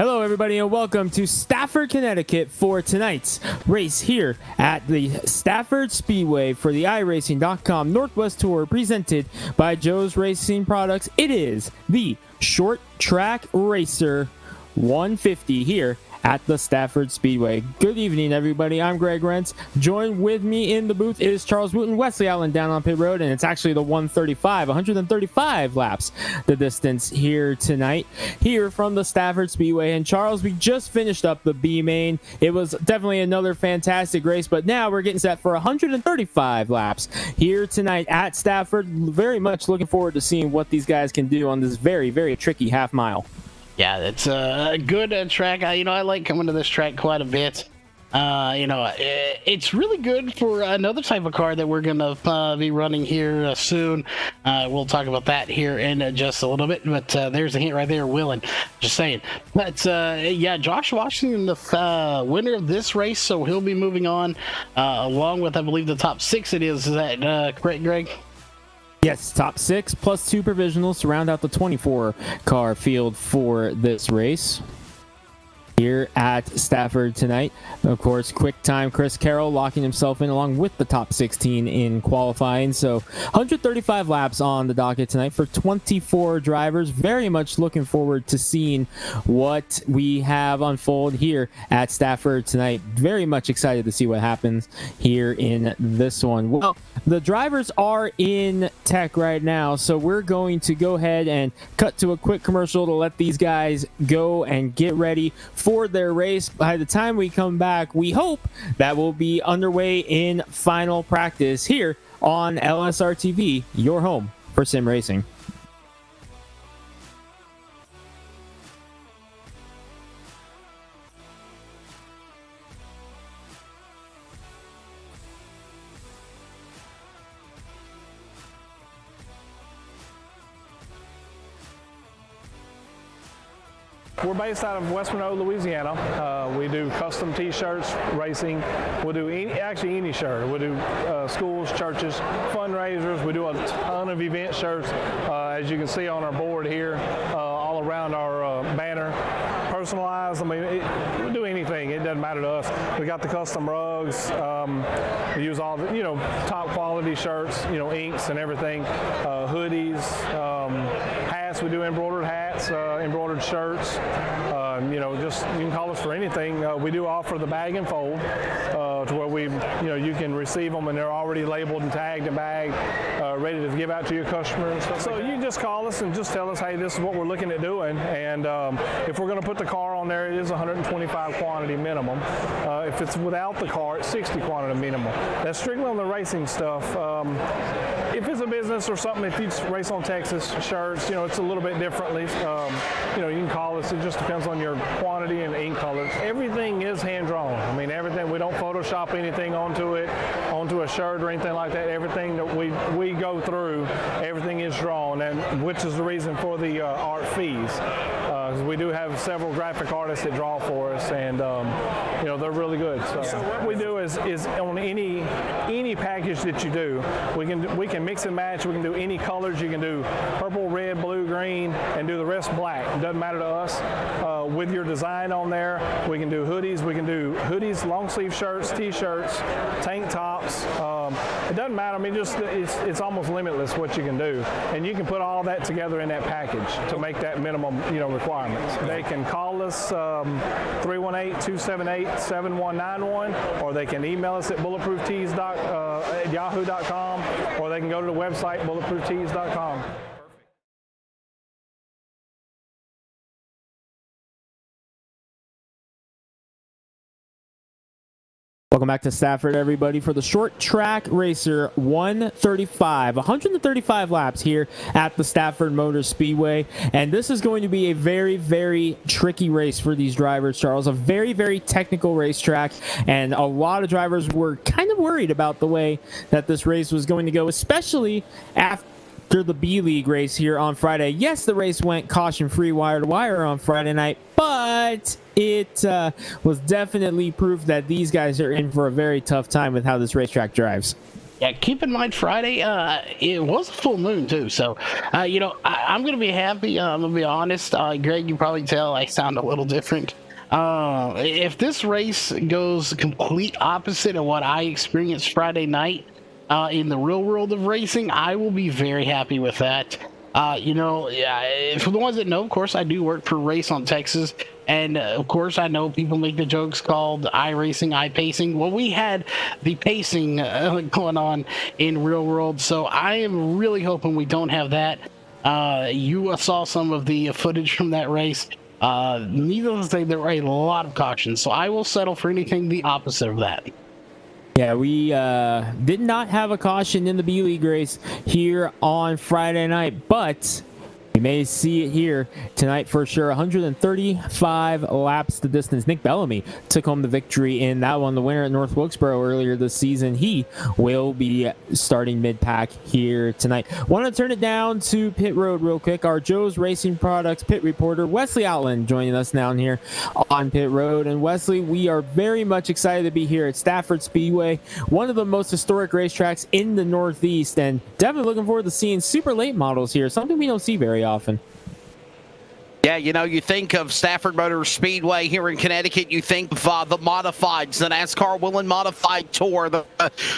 Hello, everybody, and welcome to Stafford, Connecticut for tonight's race here at the Stafford Speedway for the iRacing.com Northwest Tour presented by Joe's Racing Products. It is the Short Track Racer 150 here at the Stafford Speedway. Good evening, everybody. I'm Greg Rentz. Joined with me in the booth is Charles Wooten, Wesley Allen down on pit road, and it's actually the 135 laps the distance here tonight here from the Stafford Speedway. And Charles, we just finished up the B main. It was definitely another fantastic race, but now we're getting set for 135 laps here tonight at Stafford. Very much looking forward to seeing what these guys can do on this very, very tricky half mile. Yeah, it's a good track. I like coming to this track quite a bit. It's really good for another type of car that we're going to be running here soon. We'll talk about that here in just a little bit, but there's a hint right there, willing. Just saying. But, yeah, Josh Washington, the winner of this race, so he'll be moving on along with, I believe, the top six it is. Is that correct, Greg? Yes, top 6 plus 2 provisionals to round out the 24 car field for this race here at Stafford tonight. Of course, quick time Chris Carroll locking himself in along with the top 16 in qualifying. So 135 laps on the docket tonight for 24 drivers. Very much looking forward to seeing what we have unfold here at Stafford tonight. Very much excited to see what happens here in this one. Well, the drivers are in tech right now, so we're going to go ahead and cut to a quick commercial to let these guys go and get ready for their race. By the time we come back, we hope that we'll be underway in final practice here on LSR TV, your home for sim racing. We're based out of West Monroe, Louisiana. We do custom T-shirts, racing. We'll do any shirt. We'll do schools, churches, fundraisers. We do a ton of event shirts, as you can see on our board here, all around our banner. Personalized. I mean, we'll do anything. It doesn't matter to us. We got the custom rugs. We use all the, top quality shirts, inks and everything. Hoodies, hats. We do embroidered hats, embroidered shirts. Just you can call us for anything. We do offer the bag and fold to where you can receive them and they're already labeled and tagged and bagged, ready to give out to your customers. So you just call us and just tell us, hey, this is what we're looking at doing. And if we're going to put the car on there, it is 125 quantity minimum. If it's without the car, it's 60 quantity minimum. That's strictly on the racing stuff. If it's a business or something, if you race on Texas shirts, it's a little bit differently. You can call us. It just depends on your quantity and ink colors. Everything is hand drawn. I mean, everything. We don't Photoshop anything onto a shirt or anything like that. Everything that we go through, everything is drawn, and which is the reason for the art fees. We do have several graphic artists that draw for us, and they're really good. So what we do is on any package that you do, we can mix and match. We can do any colors. You can do purple, red, blue, green, and do the rest black. It doesn't matter to us. With your design on there, we can do hoodies. We can do hoodies, long sleeve shirts, t-shirts, tank tops. It doesn't matter. I mean, it's almost limitless what you can do, and you can put all that together in that package to make that minimum requirements. They can call us 318-278-7191, or they can email us at bulletprooftees@yahoo.com, or they can go to the website bulletprooftees.com. Welcome back to Stafford, everybody, for the Short Track Racer 135 laps here at the Stafford Motor Speedway. And this is going to be a very, very tricky race for these drivers, Charles. A very, very technical racetrack. And a lot of drivers were kind of worried about the way that this race was going to go, especially after the B-League race here on Friday. Yes, the race went caution-free wire-to-wire on Friday night, but it was definitely proof that these guys are in for a very tough time with how this racetrack drives. Yeah, keep in mind Friday, it was a full moon too. So, I'm going to be happy. I'm going to be honest. Greg, you probably tell I sound a little different. If this race goes complete opposite of what I experienced Friday night in the real world of racing, I will be very happy with that. For the ones that know, of course, I do work for Race on Texas. And of course, I know people make the jokes called iRacing, iPacing. Well, we had the pacing going on in real world. So I am really hoping we don't have that. You saw some of the footage from that race. Needless to say, there were a lot of cautions. So I will settle for anything the opposite of that. Yeah, we did not have a caution in the B-League race here on Friday night, but we may see it here tonight for sure. 135 laps the distance. Nick Bellamy took home the victory in that one. The winner at North Wilkesboro earlier this season. He will be starting mid-pack here tonight. Want to turn it down to pit road real quick. Our Joe's Racing Products pit reporter, Wesley Outland, joining us down here on pit road. And Wesley, we are very much excited to be here at Stafford Speedway, one of the most historic racetracks in the Northeast, and definitely looking forward to seeing super late models here, something we don't see very often. Yeah, you think of Stafford Motor Speedway here in Connecticut, you think of the Modifieds, the NASCAR Whelen Modified Tour, the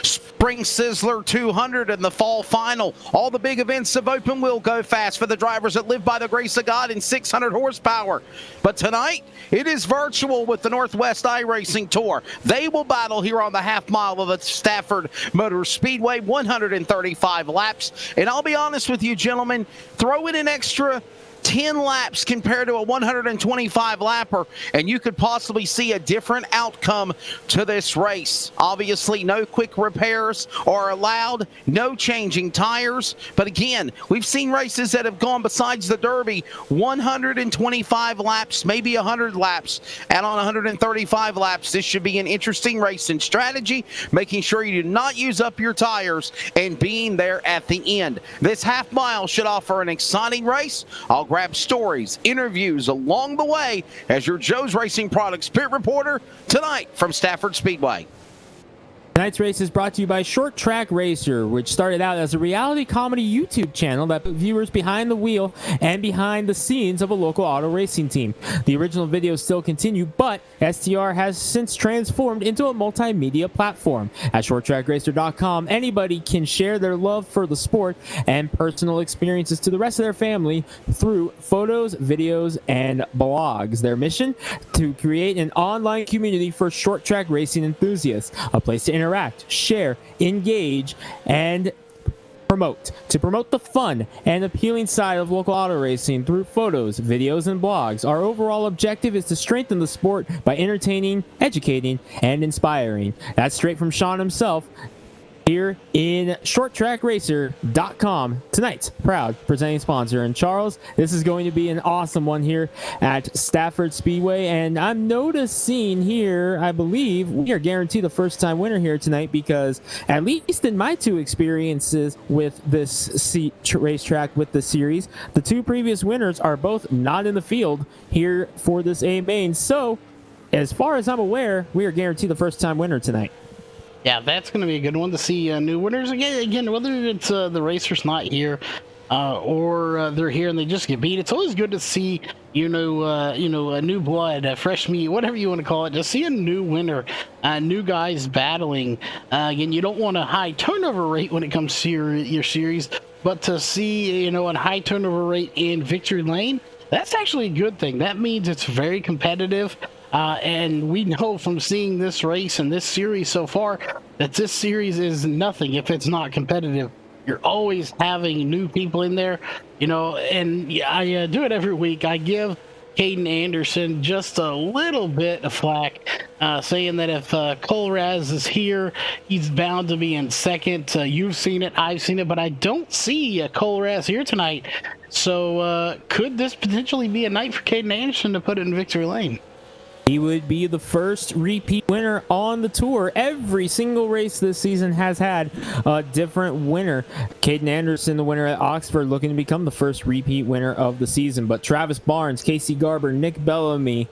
Spring Sizzler 200, and the Fall Final. All the big events of open wheel go fast for the drivers that live by the grace of God in 600 horsepower. But tonight, it is virtual with the Northwest iRacing Tour. They will battle here on the half mile of the Stafford Motor Speedway, 135 laps. And I'll be honest with you, gentlemen, throw in an extra 10 laps compared to a 125 lapper, and you could possibly see a different outcome to this race. Obviously, no quick repairs are allowed, no changing tires. But again, we've seen races that have gone besides the Derby 125 laps, maybe 100 laps. And on 135 laps, this should be an interesting racing strategy, making sure you do not use up your tires and being there at the end. This half mile should offer an exciting race. I'll grab stories, interviews along the way as your Joe's Racing Products pit reporter tonight from Stafford Speedway. Tonight's race is brought to you by Short Track Racer, which started out as a reality comedy YouTube channel that put viewers behind the wheel and behind the scenes of a local auto racing team. The original videos still continue, but STR has since transformed into a multimedia platform. At shorttrackracer.com, anybody can share their love for the sport and personal experiences to the rest of their family through photos, videos, and blogs. Their mission? To create an online community for short track racing enthusiasts, a place to interact, share, engage, and promote. To promote the fun and appealing side of local auto racing through photos, videos, and blogs. Our overall objective is to strengthen the sport by entertaining, educating, and inspiring. That's straight from Sean himself here in shorttrackracer.com, tonight's proud presenting sponsor. And Charles, this is going to be an awesome one here at Stafford Speedway, and I'm noticing here, I believe we are guaranteed a first-time winner here tonight, because at least in my two experiences with this racetrack with the series, the two previous winners are both not in the field here for this A main. So as far as I'm aware, we are guaranteed the first-time winner tonight. Yeah, that's going to be a good one to see new winners. Again, whether it's the racer's not here or they're here and they just get beat, it's always good to see, a new blood, fresh meat, whatever you want to call it, to see a new winner, new guys battling. Again, you don't want a high turnover rate when it comes to your series, but to see, a high turnover rate in victory lane, that's actually a good thing. That means it's very competitive. And we know from seeing this race and this series so far that this series is nothing if it's not competitive. You're always having new people in there, and I do it every week. I give Caden Anderson just a little bit of flack, saying that if Cole Raz is here, he's bound to be in second. You've seen it, I've seen it, but I don't see Cole Raz here tonight. So could this potentially be a night for Caden Anderson to put it in victory lane? He would be the first repeat winner on the tour. Every single race this season has had a different winner. Caden Anderson, the winner at Oxford, looking to become the first repeat winner of the season. But Travis Barnes, Casey Garber, Nick Bellamy,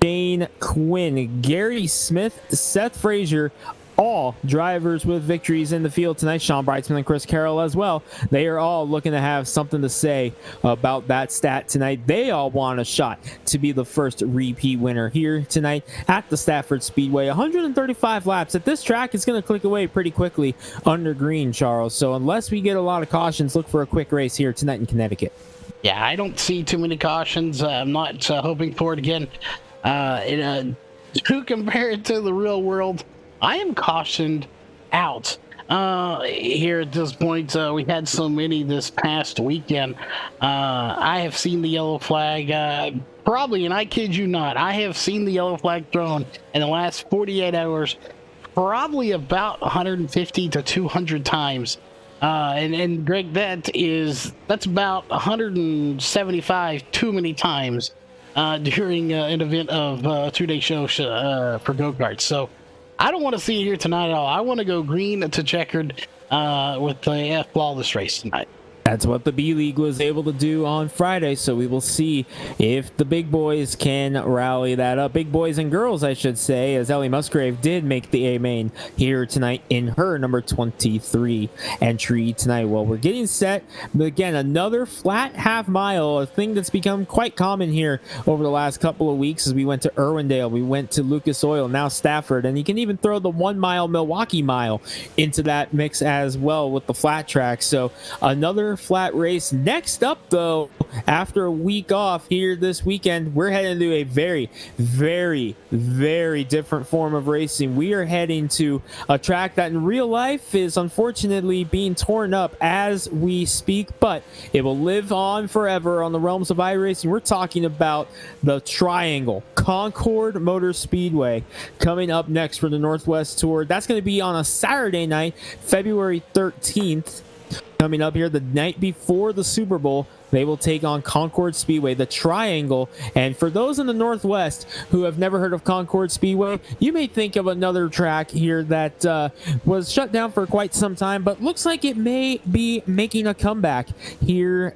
Shane Quinn, Gary Smith, Seth Frazier, all drivers with victories in the field tonight, Sean Brightsman and Chris Carroll as well. They are all looking to have something to say about that stat tonight. They all want a shot to be the first repeat winner here tonight at the Stafford Speedway. 135 laps at this track is going to click away pretty quickly under green, Charles. So unless we get a lot of cautions, look for a quick race here tonight in Connecticut. Yeah, I don't see too many cautions. I'm not hoping for it again. To compare it to the real world, I am cautioned out here at this point. We had so many this past weekend. I have seen the yellow flag probably, and I kid you not, I have seen the yellow flag thrown in the last 48 hours probably about 150 to 200 times. And Greg, that's about 175 too many times during an event of a 2-day show for go-karts. So I don't want to see it here tonight at all. I want to go green to checkered with the flawless race tonight. That's what the B-League was able to do on Friday, so we will see if the big boys can rally that up. Big boys and girls, I should say, as Ellie Musgrave did make the A-main here tonight in her number 23 entry tonight. Well, we're getting set, but again, another flat half mile, a thing that's become quite common here over the last couple of weeks as we went to Irwindale, we went to Lucas Oil, now Stafford, and you can even throw the 1 mile Milwaukee mile into that mix as well with the flat track. So another flat race. Next up, though, after a week off here this weekend, we're heading to a very, very, very different form of racing. We are heading to a track that in real life is unfortunately being torn up as we speak, but it will live on forever on the realms of iRacing. We're talking about the Triangle Concord Motor Speedway coming up next for the Northwest Tour. That's going to be on a Saturday night, February 13th. Coming up here the night before the Super Bowl, they will take on Concord Speedway, the Triangle. And for those in the Northwest who have never heard of Concord Speedway, you may think of another track here that was shut down for quite some time, but looks like it may be making a comeback here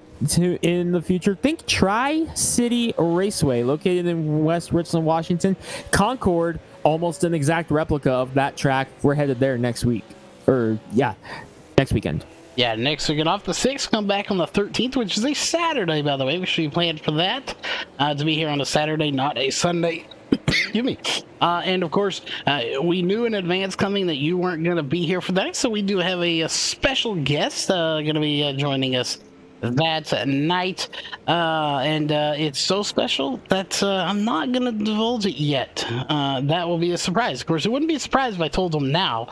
in the future. Think Tri-City Raceway, located in West Richland, Washington. Concord, almost an exact replica of that track. We're headed there next week. Next weekend. Yeah, next weekend off the 6th, come back on the 13th, which is a Saturday, by the way. We should be planned for that, to be here on a Saturday, not a Sunday. Excuse me. And, of course, we knew in advance coming that you weren't going to be here for that, so we do have a special guest going to be joining us that night. And it's so special that I'm not going to divulge it yet. That will be a surprise. Of course, it wouldn't be a surprise if I told them now.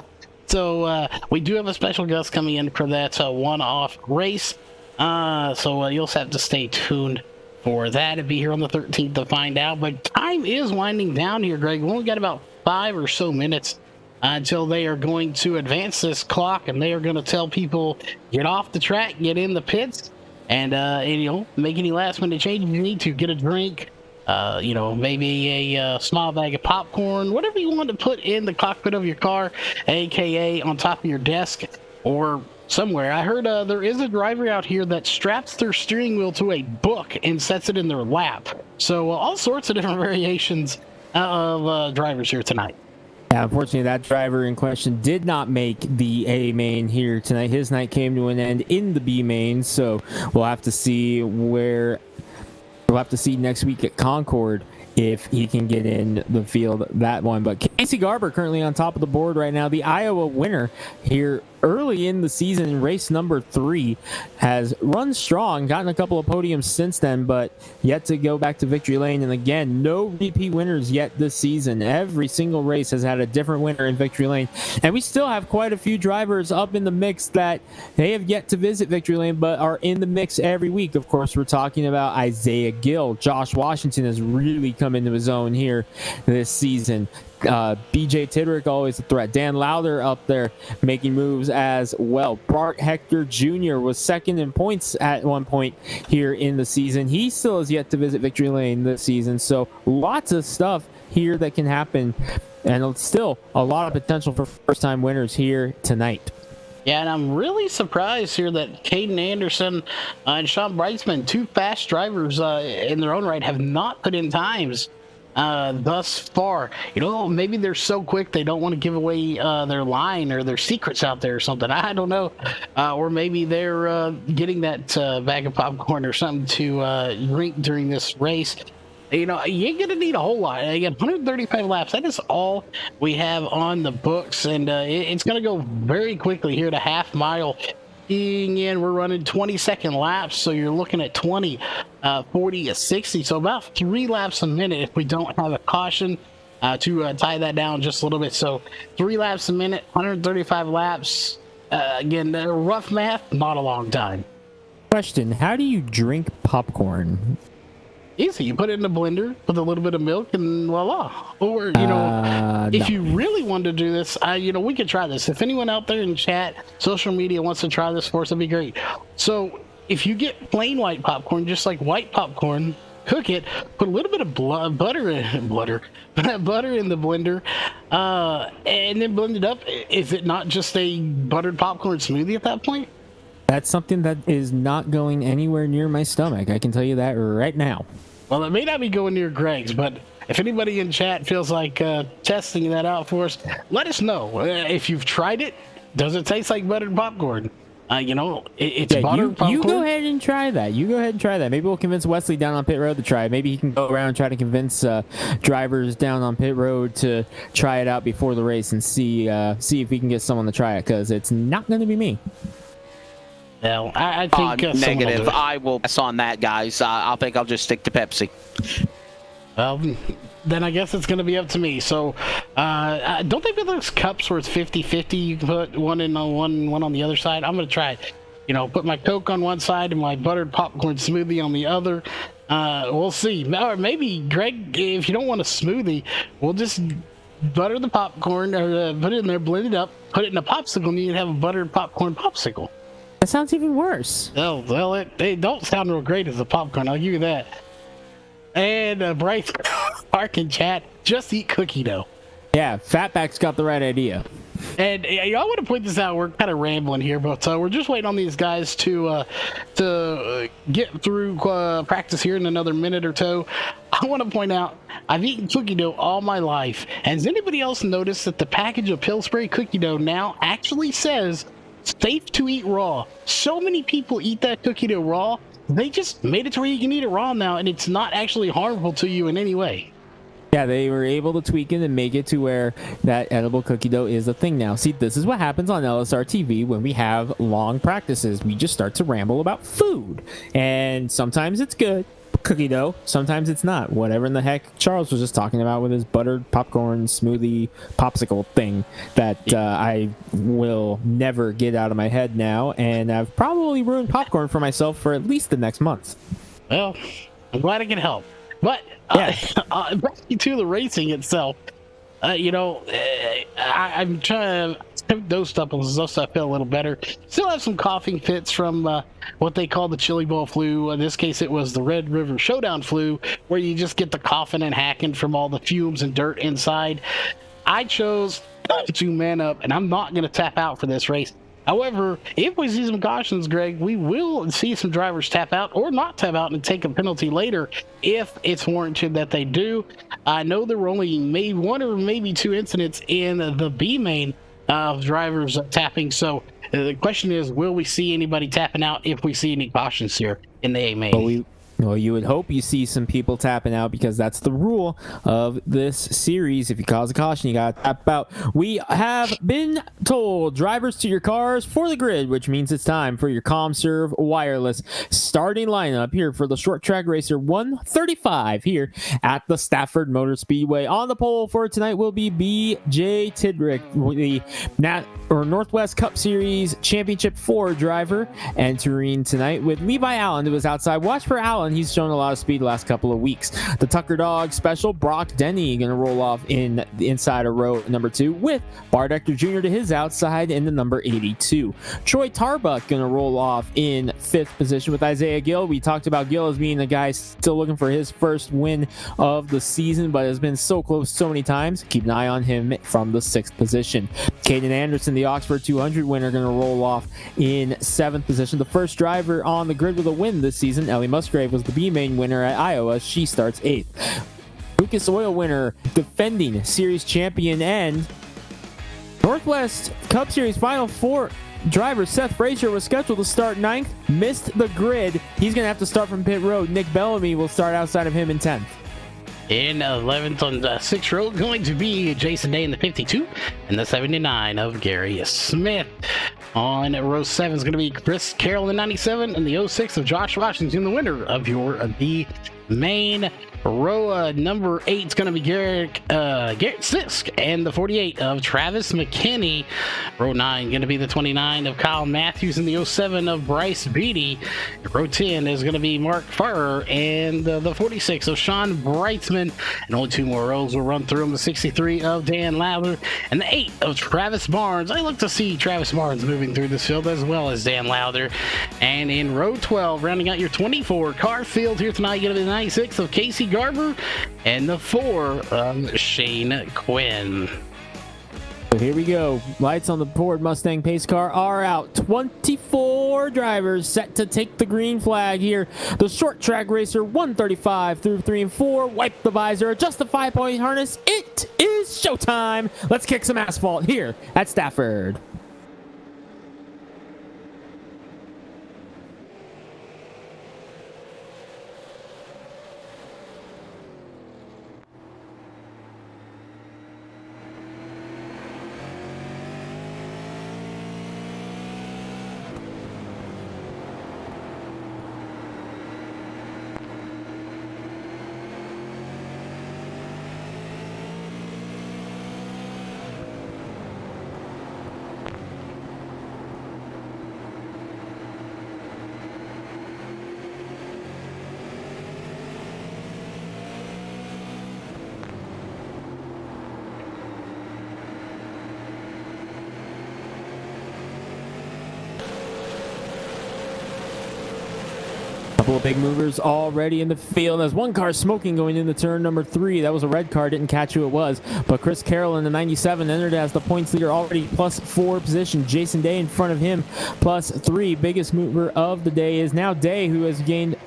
So we do have a special guest coming in for that one-off race. So you'll have to stay tuned for that and be here on the 13th to find out. But time is winding down here, Greg. We only got about 5 or so minutes until they are going to advance this clock, and they are going to tell people, get off the track, get in the pits, and make any last-minute changes you need to. Get a drink. Maybe a small bag of popcorn, whatever you want to put in the cockpit of your car, aka on top of your desk or somewhere. I heard there is a driver out here that straps their steering wheel to a book and sets it in their lap. So all sorts of different variations of drivers here tonight. Yeah, unfortunately, that driver in question did not make the A main here tonight. His night came to an end in the B main, so we'll have to see next week at Concord if he can get in the field that one. But Casey Garber currently on top of the board right now. The Iowa winner here early in the season in race number 3 has run strong, gotten a couple of podiums since then, but yet to go back to victory lane. And again, no repeat winners yet this season. Every single race has had a different winner in victory lane. And we still have quite a few drivers up in the mix that they have yet to visit victory lane, but are in the mix every week. Of course, we're talking about Isaiah Gill. Josh Washington has really come into his own here this season. BJ Tidrick, always a threat. Dan Lowther up there making moves as well. Bart Hector Jr. was second in points at one point here in the season. He still has yet to visit victory lane this season. So lots of stuff here that can happen, and still a lot of potential for first-time winners here tonight. Yeah, and I'm really surprised here that Caden Anderson and Sean Brightsman, 2 fast drivers in their own right, have not put in times thus far. Maybe they're so quick they don't want to give away their line or their secrets out there or something. I don't know. Or maybe they're getting that bag of popcorn or something to drink during this race. You ain't gonna need a whole lot. Again, 135 laps. That is all we have on the books, and it's gonna go very quickly here to half mile. And we're running 20-second laps, so you're looking at 20, 40, 60, so about 3 laps a minute if we don't have a caution to tie that down just a little bit. So 3 laps a minute, 135 laps. Again, rough math, not a long time. Question: how do you drink popcorn? Easy. You put it in a blender with a little bit of milk and voila. Or, if you really want to do this, we could try this. If anyone out there in chat, social media wants to try this for us, that'd be great. So if you get plain white popcorn, just like white popcorn, cook it, put a little bit of butter in the blender, and then blend it up. Is it not just a buttered popcorn smoothie at that point? That's something that is not going anywhere near my stomach. I can tell you that right now. Well, it may not be going near Greg's, but if anybody in chat feels like testing that out for us, let us know. If you've tried it, does it taste like buttered popcorn? It's buttered popcorn. You go ahead and try that. Maybe we'll convince Wesley down on pit road to try it. Maybe he can go around and try to convince drivers down on pit road to try it out before the race and see if we can get someone to try it, because it's not going to be me. Well, I think negative. I will pass on that, guys. I think I'll just stick to Pepsi. Well, then I guess it's going to be up to me. So, don't they put those cups where it's 50-50? You can put one in on one on the other side. I'm going to try it. Put my Coke on one side and my buttered popcorn smoothie on the other. We'll see. Or maybe, Greg, if you don't want a smoothie, we'll just butter the popcorn, or put it in there, blend it up, put it in a popsicle, and you can have a buttered popcorn popsicle. That sounds even worse. Oh, well, it don't sound real great as a popcorn, I'll give you that. And Bryce Park in chat, just eat cookie dough. Yeah, Fatback's got the right idea. And I want to point this out. We're kind of rambling here, but we're just waiting on these guys to get through practice here in another minute or two. I want to point out, I've eaten cookie dough all my life. Has anybody else noticed that the package of Pillsbury cookie dough now actually says safe to eat raw? So many people eat that cookie dough raw. They just made it to where you can eat it raw now, and it's not actually harmful to you in any way. Yeah, they were able to tweak it and make it to where that edible cookie dough is a thing now. See, this is what happens on LSR TV when we have long practices. We just start to ramble about food. And sometimes it's good, cookie dough. Sometimes it's not. Whatever in the heck Charles was just talking about with his buttered popcorn smoothie popsicle thing that I will never get out of my head now. And I've probably ruined popcorn for myself for at least the next month. Well, I'm glad I can help. But back to the racing itself, I'm trying to dosed up on some stuff. I feel a little better. Still have some coughing fits from what they call the Chili Bowl flu. In this case, it was the Red River Showdown flu, where you just get the coughing and hacking from all the fumes and dirt inside. I chose to man up, and I'm not going to tap out for this race. However, if we see some cautions, Greg, we will see some drivers tap out or not tap out and take a penalty later if it's warranted that they do. I know there were only maybe 1 or maybe 2 incidents in the B main of drivers tapping. So the question is, will we see anybody tapping out if we see any cautions here in the A main? Well, you would hope you see some people tapping out, because that's the rule of this series. If you cause a caution, you got to tap out. We have been told, drivers to your cars for the grid, which means it's time for your ComServe Wireless starting lineup here for the Short Track Racer 135 here at the Stafford Motor Speedway. On the pole for tonight will be B.J. Tidrick, the Northwest Cup Series Championship 4 driver, entering tonight with Levi Allen, who was outside. Watch for Allen. He's shown a lot of speed the last couple of weeks. The Tucker Dog Special, Brock Denny, going to roll off in the inside of row number 2 with Bart Ector Jr. to his outside in the number 82. Troy Tarbuck going to roll off in 5th position with Isaiah Gill. We talked about Gill as being the guy still looking for his first win of the season, but has been so close so many times. Keep an eye on him from the 6th position. Caden Anderson, the Oxford 200 winner, going to roll off in 7th position. The first driver on the grid with a win this season, Ellie Musgrave, was the B main winner at Iowa. She starts 8th. Lucas Oil winner, defending series champion, and Northwest Cup Series Final Four driver Seth Frazier was scheduled to start 9th, missed the grid. He's going to have to start from pit road. Nick Bellamy will start outside of him in 10th. In 11th on the 6th row, going to be Jason Day in the 52 and the 79 of Gary Smith. On row 7 is going to be Chris Carroll in the 97 and the 06 of Josh Washington, the winner of the main. Row number 8 is going to be Garrett Sisk and the 48 of Travis McKinney. Row 9 going to be the 29 of Kyle Matthews and the 07 of Bryce Beatty. Row 10 is going to be Mark Farrer and the 46 of Sean Brightsman. And only 2 more rows will run through them. The 63 of Dan Lowther and the 8 of Travis Barnes. I look to see Travis Barnes moving through this field as well as Dan Lowther. And in row 12, rounding out your 24 car field here tonight, going to be the 96 of Casey Garber and the 4 of Shane Quinn. So here we go. Lights on the Ford Mustang pace car are out. 24 drivers set to take the green flag here. The short track racer 135 through 3 and 4. Wipe the visor, adjust the 5-point harness. It is showtime. Let's kick some asphalt here at Stafford. Couple of big movers already in the field. There's one car smoking going into turn number 3. That was a red car. Didn't catch who it was. But Chris Carroll in the 97 entered as the points leader already, +4 position. Jason Day in front of him, +3. Biggest mover of the day is now Day, who has gained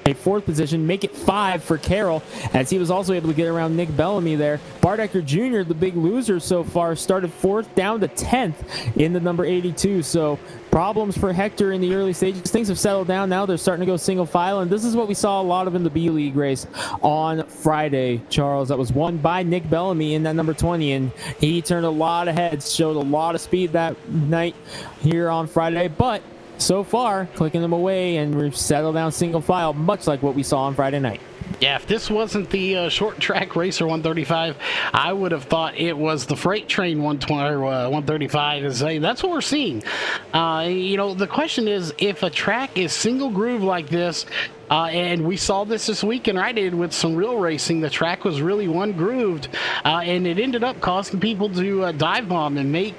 a 4th position, make it 5 for Carroll, as he was also able to get around Nick Bellamy there. Bardecker Jr., the big loser so far, started 4th down to 10th in the number 82. So problems for Hector in the early stages. Things have settled down now. They're starting to go single file, and this is what we saw a lot of in the B-League race on Friday, Charles. That was won by Nick Bellamy in that number 20, and he turned a lot of heads, showed a lot of speed that night here on Friday, but so far, clicking them away, and we've settled down single file, much like what we saw on Friday night. Yeah, if this wasn't the short track racer 135, I would have thought it was the freight train 120 or 135. That's what we're seeing. The question is, if a track is single groove like this, and we saw this weekend, right? With some real racing, the track was really one grooved, and it ended up causing people to dive bomb and make,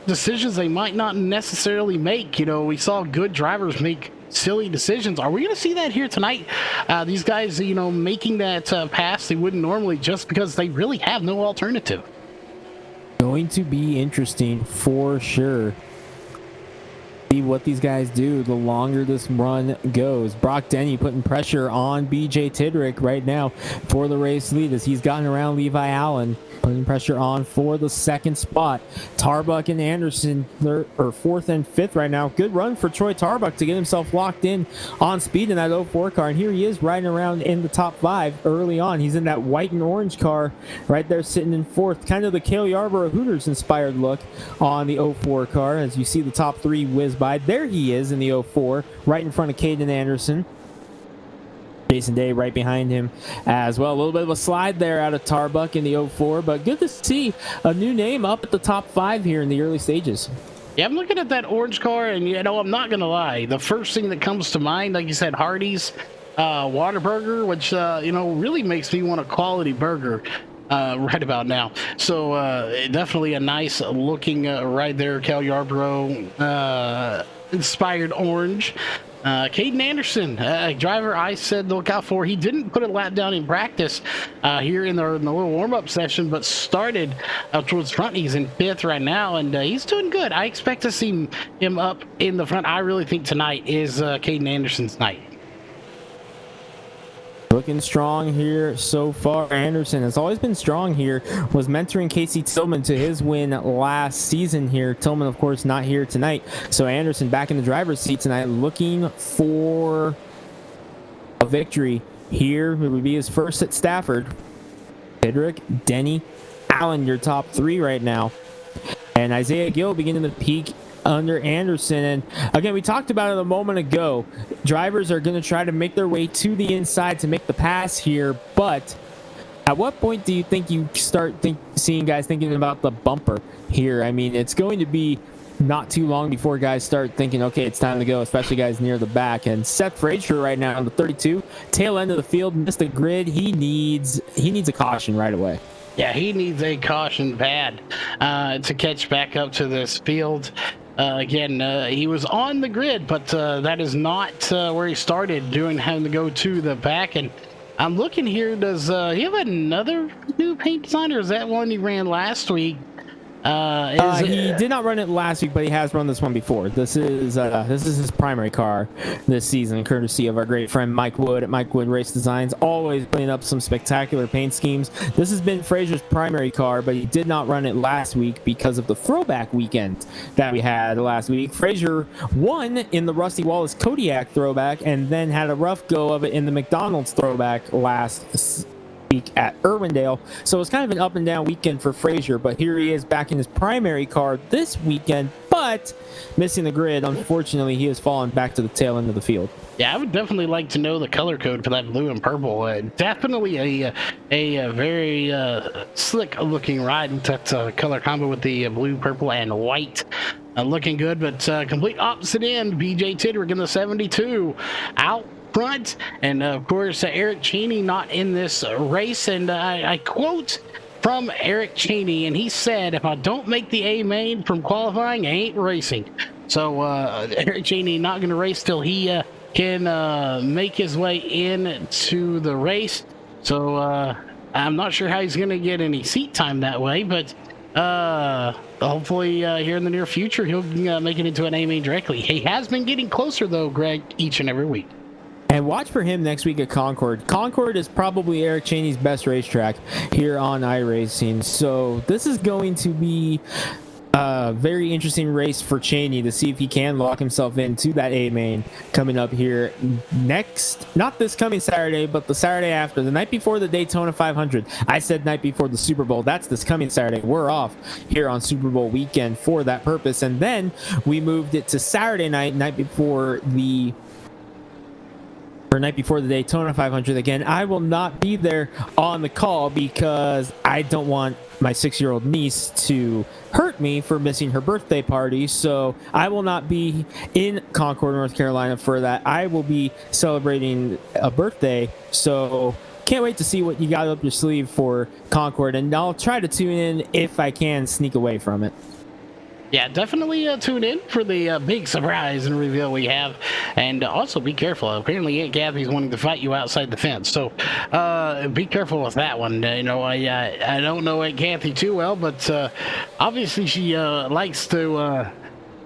decisions they might not necessarily make. We saw good drivers make silly decisions. Are we going to see that here tonight? These guys, making that pass they wouldn't normally, just because they really have no alternative. Going to be interesting for sure. See what these guys do the longer this run goes. Brock Denny putting pressure on BJ Tidrick right now for the race lead as he's gotten around Levi Allen, putting pressure on for the 2nd spot. Tarbuck and Anderson are 4th and 5th right now. Good run for Troy Tarbuck to get himself locked in on speed in that 04 car, and here he is riding around in the top 5 early on. He's in that white and orange car right there sitting in 4th, kind of the Cale Yarborough Hooters inspired look on the 04 car as you see the top 3 whiz by. There he is in the 04, right in front of Caden Anderson. Jason Day right behind him as well. A little bit of a slide there out of Tarbuck in the 04, but good to see a new name up at the top 5 here in the early stages. Yeah, I'm looking at that orange car, and I'm not going to lie. The first thing that comes to mind, like you said, Hardee's Whataburger, which, really makes me want a quality burger right about now. So definitely a nice looking ride there. Cale Yarborough inspired orange. Caden Anderson, a driver I said to look out for. He didn't put a lap down in practice here in the little warm-up session, but started towards front. He's in 5th right now, and he's doing good. I expect to see him up in the front. I really think tonight is Caden Anderson's night. looking strong here so far. Anderson has always been strong here, was mentoring Casey Tillman to his win last season here. Tillman, of course, not here tonight. So Anderson back in the driver's seat tonight, looking for a victory here. It would be his first at Stafford. Tidrick, Denny, Allen, your top three right now. And Isaiah Gill beginning to peak under Anderson. And again, we talked about it a moment ago. Drivers are going to try to make their way to the inside to make the pass here. But at what point do you think you start seeing guys thinking about the bumper here? I mean, it's going to be not too long before guys start thinking, okay, it's time to go, especially guys near the back. And Seth Frazier right now on the 32, tail end of the field, missed the grid. He needs a caution right away. Yeah, he needs a caution bad to catch back up to this field. Again, he was on the grid, but that is not where he started, having to go to the back. And I'm looking here, does he have another new paint design, or is that one he ran last week? He did not run it last week, but he has run this one before. This is his primary car this season, courtesy of our great friend Mike Wood at Mike Wood Race Designs, always putting up some spectacular paint schemes. This has been Frazier's primary car, but he did not run it last week because of the throwback weekend that we had last week. Frazier won in the Rusty Wallace Kodiak throwback and then had a rough go of it in the McDonald's throwback last week at Irwindale. So it's kind of an up and down weekend for Frazier, but here he is back in his primary car this weekend, but missing the grid. Unfortunately, he has fallen back to the tail end of the field. Yeah, I would definitely like to know the color code for that blue and purple. Definitely a very slick looking ride. That color combo with the blue, purple, and white. Looking good, but complete opposite end. BJ Tidrick in the 72 out front, and of course Eric Cheney not in this race. And I quote from Eric Cheney, and he said, "If I don't make the A main from qualifying, I ain't racing." So Eric Cheney not going to race till he can make his way into the race. So I'm not sure how he's going to get any seat time that way, but hopefully here in the near future he'll make it into an A main directly. He has been getting closer though, Greg, each and every week. And watch for him next week at Concord. Concord is probably Eric Cheney's best racetrack here on iRacing. So this is going to be a very interesting race for Cheney to see if he can lock himself into that A main coming up here next, not this coming Saturday, but the Saturday after, the night before the Daytona 500. I said night before the Super Bowl. That's this coming Saturday. We're off here on Super Bowl weekend for that purpose. And then we moved it to Saturday night before the Daytona 500. Again, I will not be there on the call because I don't want my 6-year-old niece to hurt me for missing her birthday party. So I will not be in Concord, North Carolina for that. I will be celebrating a birthday. So can't wait to see what you got up your sleeve for Concord, and I'll try to tune in if I can sneak away from it. Yeah, definitely tune in for the big surprise and reveal we have. And also be careful. Apparently Aunt Kathy's wanting to fight you outside the fence. So be careful with that one. I don't know Aunt Kathy too well, but obviously she likes to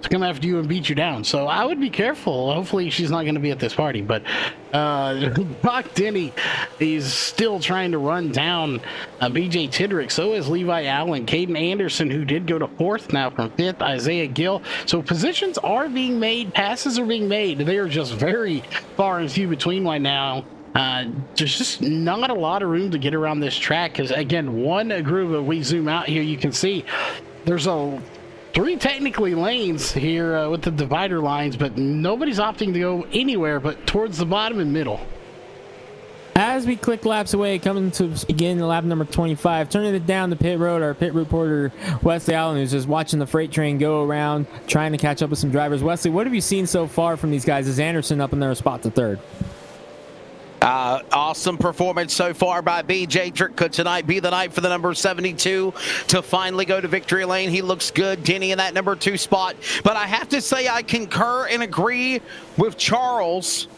come after you and beat you down. So I would be careful. Hopefully she's not going to be at this party. But Brock Denny, he's still trying to run down BJ Tidrick. So is Levi Allen. Caden Anderson, who did go to 4th, now from 5th. Isaiah Gill. So positions are being made. Passes are being made. They are just very far and few between right now. There's just not a lot of room to get around this track. Because, again, one groove, if we zoom out here, you can see there's 3 technically lanes here with the divider lines, but nobody's opting to go anywhere but towards the bottom and middle. As we click laps away, coming to begin lap number 25, turning it down the pit road, our pit reporter Wesley Allen, who's just watching the freight train go around, trying to catch up with some drivers. Wesley, what have you seen so far from these guys? Is Anderson up in their spot to 3rd? Awesome performance so far by BJ. Could tonight be the night for the number 72 to finally go to victory lane? He looks good, Denny, in that number 2 spot. But I have to say I concur and agree with Charles.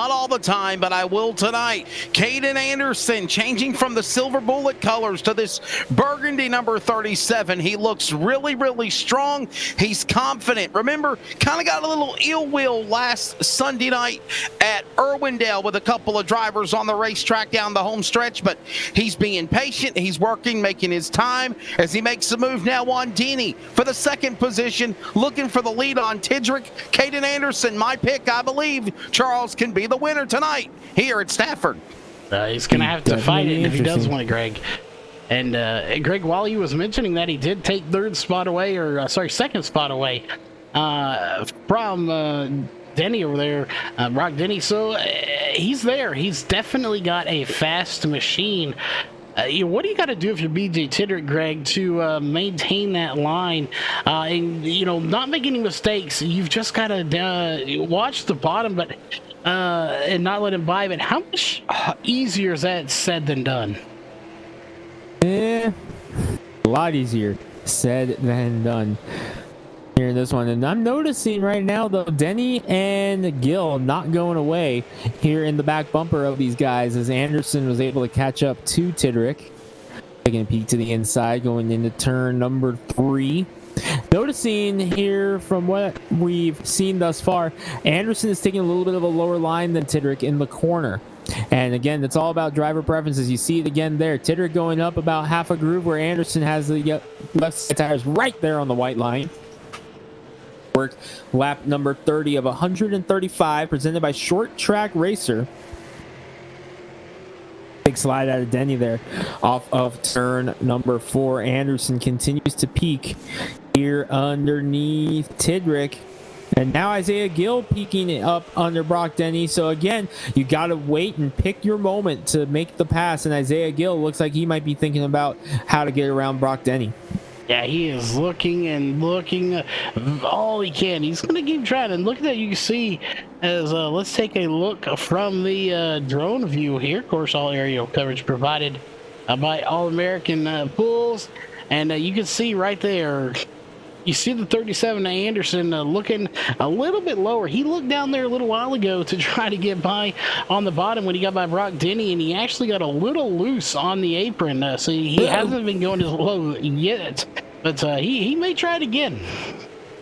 Not all the time, but I will tonight. Caden Anderson changing from the silver bullet colors to this burgundy number 37. He looks really, really strong. He's confident. Remember, kind of got a little ill will last Sunday night at Irwindale with a couple of drivers on the racetrack down the home stretch, but he's being patient. He's working, making his time as he makes the move now on Dini for the second position, looking for the lead on Tidrick. Caden Anderson, my pick. I believe Charles can be the winner tonight here at Stafford. He's going to have to fight it if he does want it, Greg. And Greg, while he was mentioning that, he did take second spot away from Denny over there, Brock Denny. So he's there. He's definitely got a fast machine. What do you got to do if you're BJ Tidrick, Greg, to maintain that line and not make any mistakes? You've just got to watch the bottom, but and not let him buy. But how much easier is that said than done? A lot easier said than done here in this one. And I'm noticing right now, though, Denny and Gill not going away here in the back bumper of these guys, as Anderson was able to catch up to Tidrick. Taking a peek to the inside, going into turn number 3. Noticing here from what we've seen thus far, Anderson is taking a little bit of a lower line than Tidrick in the corner. And again, it's all about driver preferences. You see it again there. Tidrick going up about half a groove where Anderson has the left side tires right there on the white line. Work lap number 30 of 135, presented by Short Track Racer. Big slide out of Denny there off of turn number 4. Anderson continues to peak here underneath Tidrick. And now Isaiah Gill peeking up under Brock Denny. So again, you got to wait and pick your moment to make the pass. And Isaiah Gill looks like he might be thinking about how to get around Brock Denny. Yeah, he is looking and looking all he can. He's going to keep trying. And look at that. You can see as let's take a look from the drone view here. Of course, all aerial coverage provided by All American Pools. And you can see right there, you see the 37 Anderson looking a little bit lower. He looked down there a little while ago to try to get by on the bottom when he got by Brock Denny, and he actually got a little loose on the apron. So he hasn't been going as low yet, but he may try it again.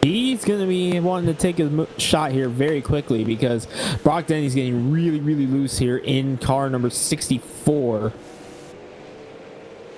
He's going to be wanting to take a shot here very quickly because Brock Denny's getting really, really loose here in car number 64.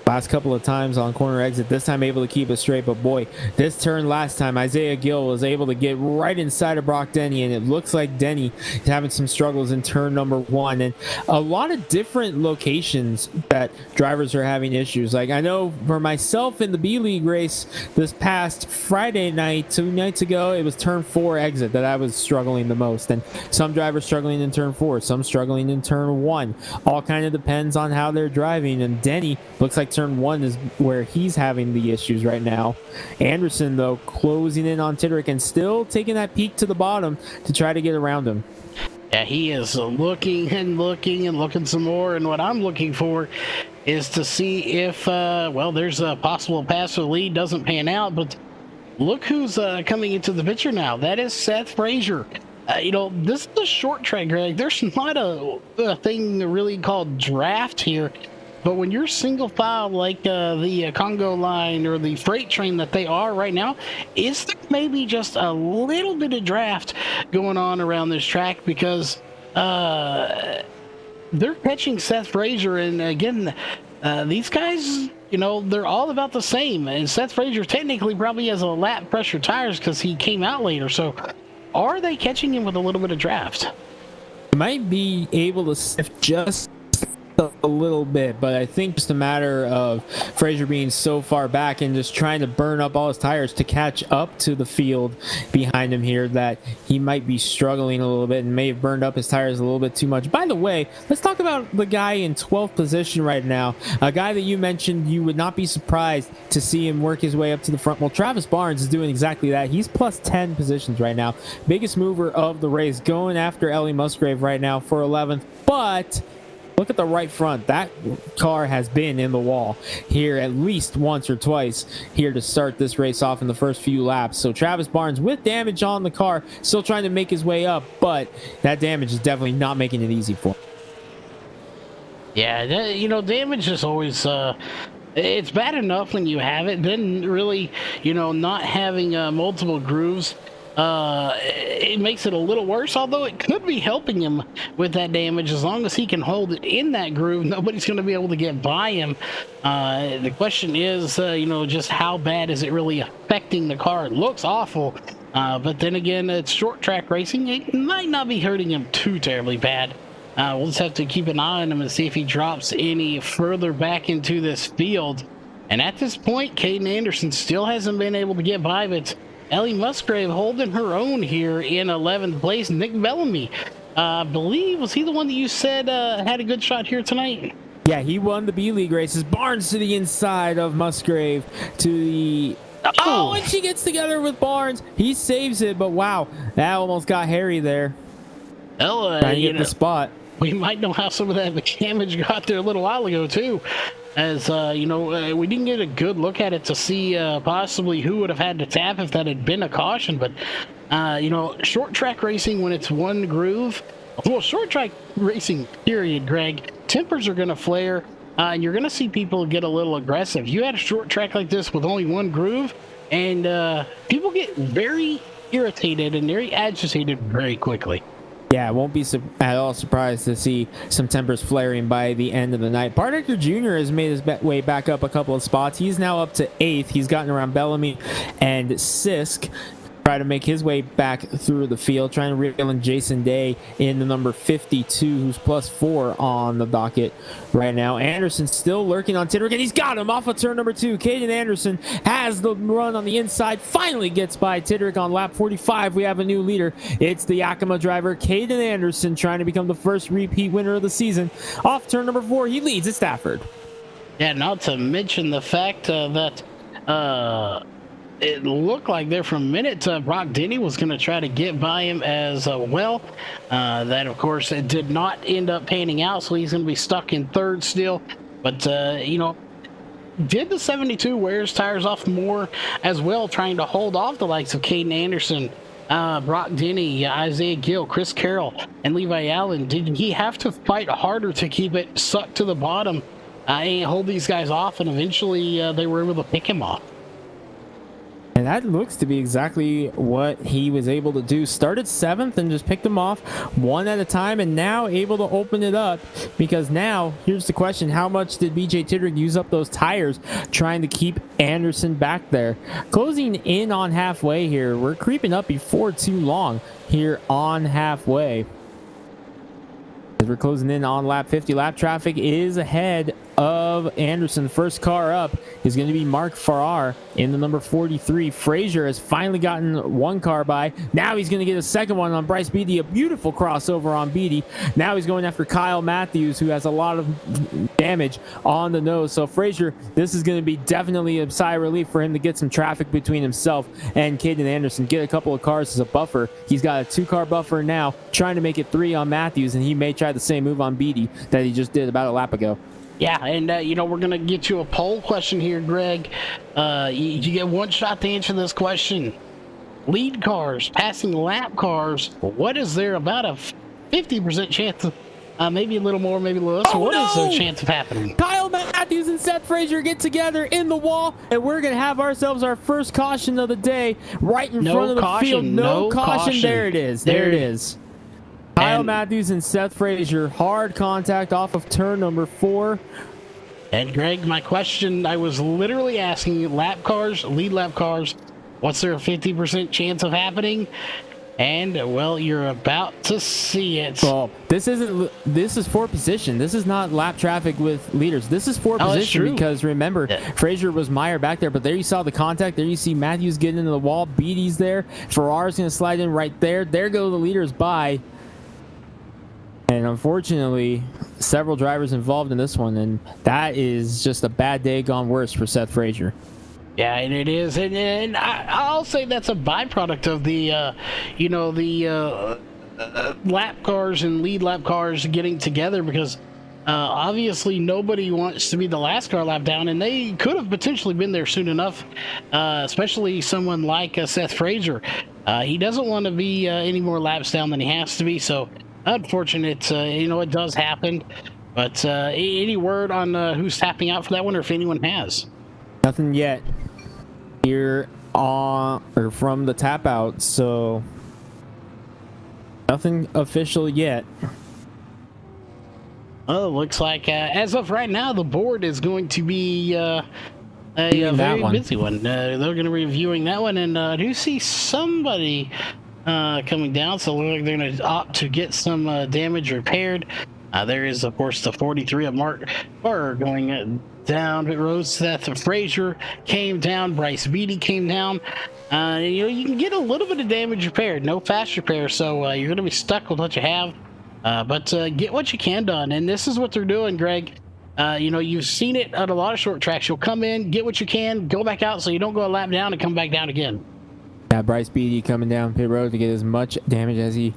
Last couple of times on corner exit, this time able to keep it straight, but boy, this turn last time Isaiah Gill was able to get right inside of Brock Denny, and it looks like Denny is having some struggles in turn number 1, and a lot of different locations that drivers are having issues. Like I know for myself in the B-League race this past Friday night, 2 nights ago, it was turn 4 exit that I was struggling the most, and some drivers struggling in turn 4, some struggling in turn 1. All kind of depends on how they're driving, and Denny looks like turn 1 is where he's having the issues right now. Anderson, though, closing in on Tidrick and still taking that peek to the bottom to try to get around him. Yeah, he is looking and looking and looking some more. And what I'm looking for is to see if, there's a possible pass for the lead. Doesn't pan out, but look who's coming into the picture now. That is Seth Frazier. This is a short track, Greg. There's not a thing really called draft here. But when you're single file like the Congo line or the freight train that they are right now, is there maybe just a little bit of draft going on around this track? Because they're catching Seth Frazier, and again, these guys, they're all about the same. And Seth Frazier technically probably has a lap pressure tires because he came out later. So are they catching him with a little bit of draft? Might be able to sift just a little bit, but I think just a matter of Frazier being so far back and just trying to burn up all his tires to catch up to the field behind him here that he might be struggling a little bit and may have burned up his tires a little bit too much. By the way, let's talk about the guy in 12th position right now, a guy that you mentioned you would not be surprised to see him work his way up to the front. Well, Travis Barnes is doing exactly that. He's plus 10 positions right now. Biggest mover of the race, going after Ellie Musgrave right now for 11th, but look at the right front. That car has been in the wall here at least once or twice here to start this race off in the first few laps. So Travis Barnes with damage on the car, still trying to make his way up, but that damage is definitely not making it easy for him. Yeah, damage is always it's bad enough when you have it. Then really, not having multiple grooves, it makes it a little worse. Although it could be helping him with that damage as long as he can hold it in that groove. Nobody's going to be able to get by him. The question is, just how bad is it really affecting the car? It looks awful, but then again, it's short track racing. It might not be hurting him too terribly bad. We'll just have to keep an eye on him and see if he drops any further back into this field. And at this point, Caden Anderson still hasn't been able to get by, but Ellie Musgrave holding her own here in 11th place. Nick Bellamy, I believe, was he the one that you said had a good shot here tonight? Yeah, he won the B-League races. Barnes to the inside of Musgrave to the... Oh, and she gets together with Barnes. He saves it, but wow, that almost got hairy there. Well, trying to get the spot. We might know how some of that damage got there a little while ago, too. As, we didn't get a good look at it to see possibly who would have had to tap if that had been a caution. But, short track racing when it's one groove, well, short track racing, period, Greg, tempers are going to flare, and you're going to see people get a little aggressive. You had a short track like this with only one groove, and people get very irritated and very agitated very quickly. Yeah, I won't be at all surprised to see some tempers flaring by the end of the night. Bardecker Jr. has made his way back up a couple of spots. He's now up to 8th. He's gotten around Bellamy and Sisk. Try to make his way back through the field, trying to reel in Jason Day in the number 52, who's +4 on the docket right now. Anderson still lurking on Tidrick, and he's got him off of turn number 2. Caden Anderson has the run on the inside, finally gets by Tidrick on lap 45. We have a new leader. It's the Yakima driver, Caden Anderson, trying to become the first repeat winner of the season. Off turn number 4, he leads at Stafford. Yeah, not to mention the fact that it looked like there for a minute Brock Denny was going to try to get by him as well. That, of course, it did not end up panning out, so he's going to be stuck in 3rd still. But, did the 72 wear his tires off more as well, trying to hold off the likes of Caden Anderson, Brock Denny, Isaiah Gill, Chris Carroll, and Levi Allen? Did he have to fight harder to keep it sucked to the bottom and hold these guys off, and eventually they were able to pick him off? And that looks to be exactly what he was able to do. Started 7th and just picked them off one at a time, and now able to open it up, because now here's the question: how much did BJ Tidrick use up those tires trying to keep Anderson back there? Closing in on halfway here. We're creeping up before too long here on halfway. As we're closing in on lap 50, lap traffic is ahead of Anderson. The first car up is going to be Mark Farrar in the number 43. Frazier has finally gotten one car by. Now he's going to get a second one on Bryce Beatty. A beautiful crossover on Beatty. Now he's going after Kyle Matthews, who has a lot of damage on the nose. So Frazier, this is going to be definitely a sigh of relief for him to get some traffic between himself and Caden Anderson. Get a couple of cars as a buffer. He's got a 2-car buffer now, trying to make it 3 on Matthews, and he may try the same move on Beatty that he just did about a lap ago. Yeah, and, we're going to get you a poll question here, Greg. You get one shot to answer this question. Lead cars, passing lap cars, what is there about a 50% chance of, maybe a little more, maybe a little less? What is their chance of happening? Kyle Matthews and Seth Frazier get together in the wall, and we're going to have ourselves our first caution of the day right in front of the field. No caution. There it is. There it is. Kyle Matthews and Seth Frazier, hard contact off of turn number 4. And Greg, my question, I was literally asking you, lap cars, lead lap cars, what's there a 50% chance of happening? And, well, you're about to see it. Well, this is for position. This is not lap traffic with leaders. This is for position because, remember, Frazier was Meyer back there, but there you saw the contact. There you see Matthews getting into the wall. Beatty's there. Farrar's going to slide in right there. There go the leaders by. And unfortunately, several drivers involved in this one, and that is just a bad day gone worse for Seth Frazier. Yeah, and it is, and I'll say that's a byproduct of the, lap cars and lead lap cars getting together, because Obviously, nobody wants to be the last car lap down, and they could have potentially been there soon enough, especially someone like Seth Fraser. He doesn't want to be any more laps down than he has to be, so unfortunate. It does happen. But any word on who's tapping out for that one, or if anyone has? Nothing yet here on or from the tap out, so nothing official yet. Oh, looks like as of right now, the board is going to be a very busy one. They're going to be reviewing that one, and I do see somebody coming down, so they're going to opt to get some damage repaired. There is, of course, the 43 of Mark Burr going down pit road. Seth Fraser came down. Bryce Beatty came down. You can get a little bit of damage repaired, no fast repair, so you're going to be stuck with what you have. But get what you can done, and this is what they're doing, Greg. You've seen it at a lot of short tracks. You'll come in, get what you can, go back out so you don't go a lap down and come back down again. Yeah, Bryce Beatty coming down pit road to get as much damage as he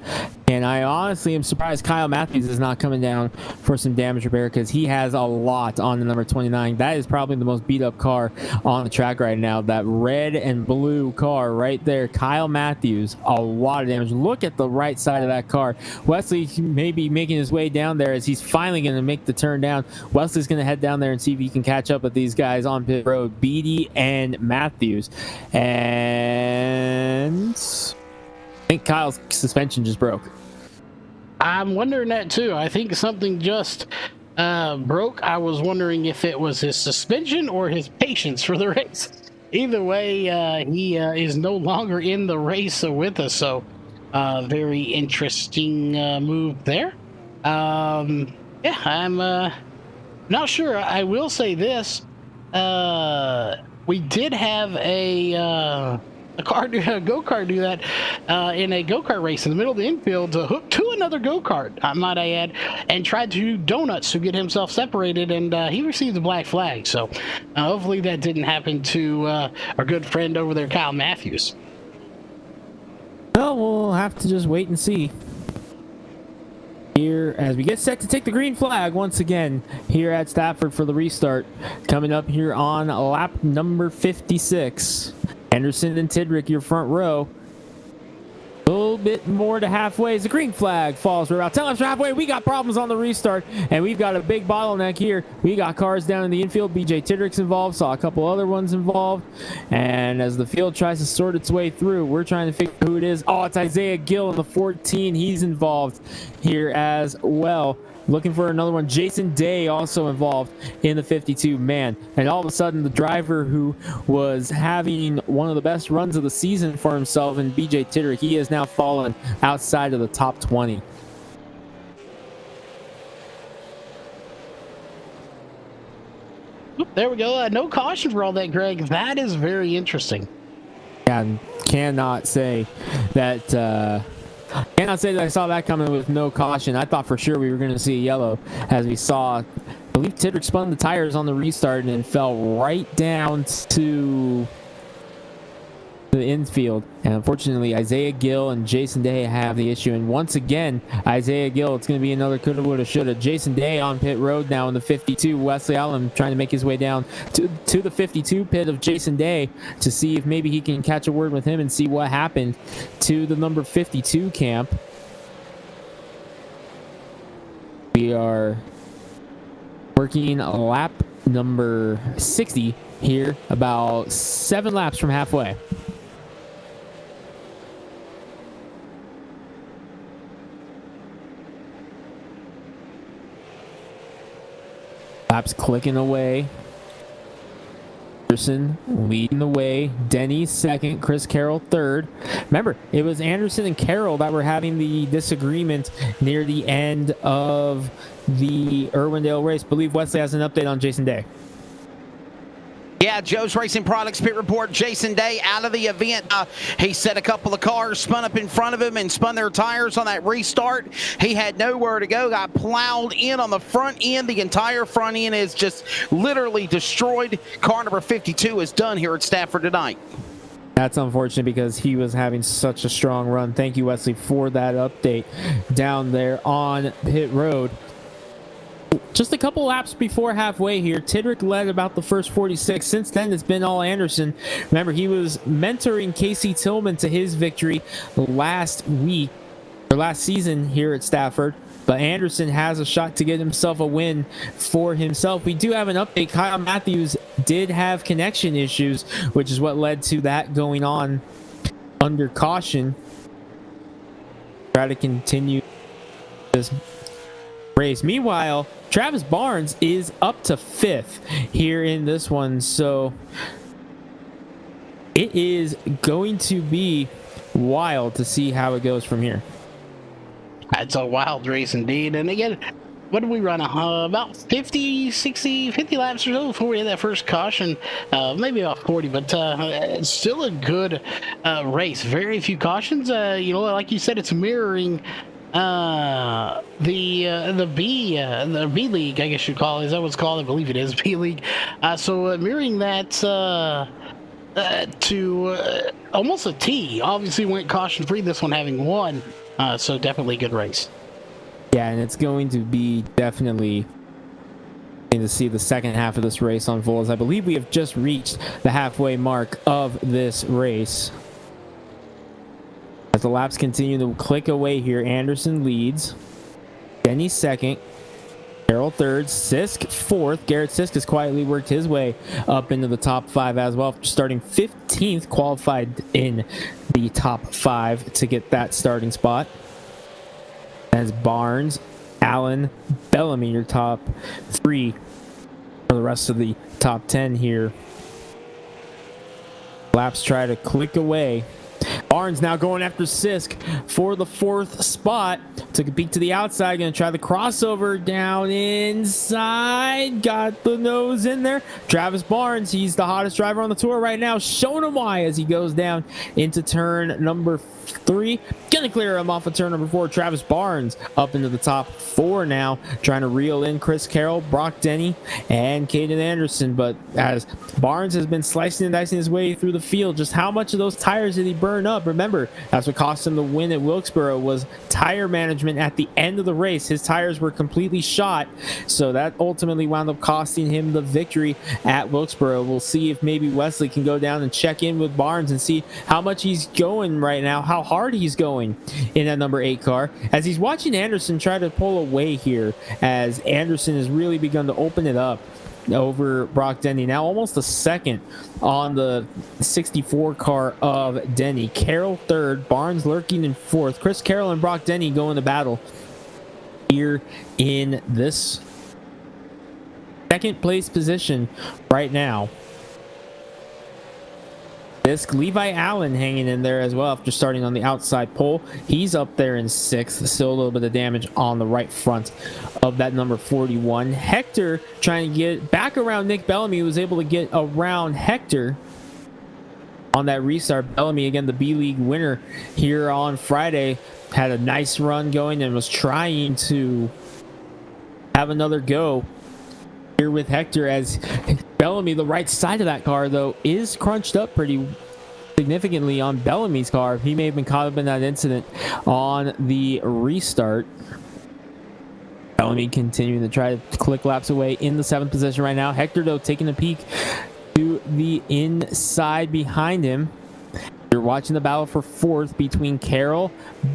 can. I honestly am surprised Kyle Matthews is not coming down for some damage repair, because he has a lot on the number 29. That is probably the most beat up car on the track right now. That red and blue car right there. Kyle Matthews, a lot of damage. Look at the right side of that car. Wesley may be making his way down there as he's finally going to make the turn down. Wesley's going to head down there and see if he can catch up with these guys on pit road, Beatty and Matthews. And I think Kyle's suspension just broke. I'm wondering that too. I think something just broke. I was wondering if it was his suspension or his patience for the race. Either way, he is no longer in the race with us. So very interesting move there. I'm not sure. I will say this. We did have a go-kart do that in a go-kart race in the middle of the infield, to hook to another go-kart, might I add, and tried to do donuts to get himself separated, and he received a black flag. So hopefully that didn't happen to our good friend over there, Kyle Matthews. Well, we'll have to just wait and see here as we get set to take the green flag once again here at Stafford for the restart, coming up here on lap number 56. Henderson and Tidrick, your front row. A little bit more to halfway as the green flag falls. We're about 10 laps from halfway. We got problems on the restart, and we've got a big bottleneck here. We got cars down in the infield. BJ Tidrick's involved. Saw a couple other ones involved. And as the field tries to sort its way through, we're trying to figure out who it is. Oh, it's Isaiah Gill in the 14. He's involved here as well. Looking for another one. Jason Day also involved in the 52 man. And all of a sudden, the driver who was having one of the best runs of the season for himself in BJ Tidrick, he has now fallen outside of the top 20. There we go. No caution for all that, Greg. That is very interesting. Yeah, cannot say that I saw that coming with no caution. I thought for sure we were going to see a yellow, as we saw, I believe Tidrick spun the tires on the restart and fell right down to the infield. And unfortunately, Isaiah Gill and Jason Day have the issue. And once again, Isaiah Gill, it's going to be another coulda, woulda, shoulda. Jason Day on pit road now in the 52. Wesley Allen trying to make his way down to the 52 pit of Jason Day to see if maybe he can catch a word with him and see what happened to the number 52 camp. We are working lap number 60 here, about 7 laps from halfway. Laps clicking away. Anderson leading the way. Denny second. Chris Carroll third. Remember, it was Anderson and Carroll that were having the disagreement near the end of the Irwindale race. I believe Wesley has an update on Jason Day. Yeah, Joe's Racing Products pit report. Jason Day out of the event. He said a couple of cars spun up in front of him and spun their tires on that restart. He had nowhere to go, got plowed in on the front end. The entire front end is just literally destroyed. Car number 52 is done here at Stafford tonight. That's unfortunate because he was having such a strong run. Thank you, Wesley, for that update down there on pit road. just a couple laps before halfway here. Tidrick led about the first 46. Since then, it's been all Anderson. Remember, he was mentoring Casey Tillman to his victory last season here at Stafford. But Anderson has a shot to get himself a win for himself. We do have an update. Kyle Matthews did have connection issues, which is what led to that going on under caution. Try to continue this race. Meanwhile, Travis Barnes is up to 5th here in this one. So it is going to be wild to see how it goes from here. It's a wild race indeed. And again, what did we run? About 50 laps or so before we had that first caution. Maybe about 40, but it's still a good race. Very few cautions. Like you said, it's mirroring the B League, I guess you'd call it. Is that what it's called? I believe it is B League. So mirroring that to almost a T. Obviously went caution free, this one having one. So definitely a good race. Yeah, and it's going to be definitely to see the second half of this race unfold, as I believe we have just reached the halfway mark of this race. As the laps continue to click away here, Anderson leads. Denny second. Carroll third. Sisk fourth. Garrett Sisk has quietly worked his way up into the top 5 as well. Starting 15th, qualified in the top 5 to get that starting spot. As Barnes, Allen, Bellamy, your top 3 for the rest of the top 10 here. Laps try to click away. Barnes now going after Sisk for the 4th spot. Took a peek to the outside. Going to try the crossover down inside. Got the nose in there. Travis Barnes, he's the hottest driver on the tour right now. Showing him why as he goes down into turn number 3. Gonna clear him off of turn number 4. Travis Barnes up into the top 4 now. Trying to reel in Chris Carroll, Brock Denny, and Caden Anderson. But as Barnes has been slicing and dicing his way through the field, just how much of those tires did he burn up? Remember, that's what cost him the win at Wilkesboro, was tire management at the end of the race. His tires were completely shot, so that ultimately wound up costing him the victory at Wilkesboro. We'll see if maybe Wesley can go down and check in with Barnes and see how much he's going right now, how hard he's going in that number 8 car, as he's watching Anderson try to pull away here, as Anderson has really begun to open it up over Brock Denny. Now almost a second on the 64 car of Denny. Carroll third, Barnes lurking in 4th. Chris Carroll and Brock Denny go into battle here in this second place position right now. Levi Allen hanging in there as well after starting on the outside pole. He's up there in 6th. Still a little bit of damage on the right front of that number 41. Hector trying to get back around Nick Bellamy, was able to get around Hector on that restart. Bellamy, again, the B-League winner here on Friday, had a nice run going and was trying to have another go here with Hector, as Bellamy, the right side of that car, though, is crunched up pretty significantly on Bellamy's car. He may have been caught up in that incident on the restart. Bellamy continuing to try to click laps away in the 7th position right now. Hector, though, taking a peek to the inside behind him. You're watching the battle for 4th between Carroll,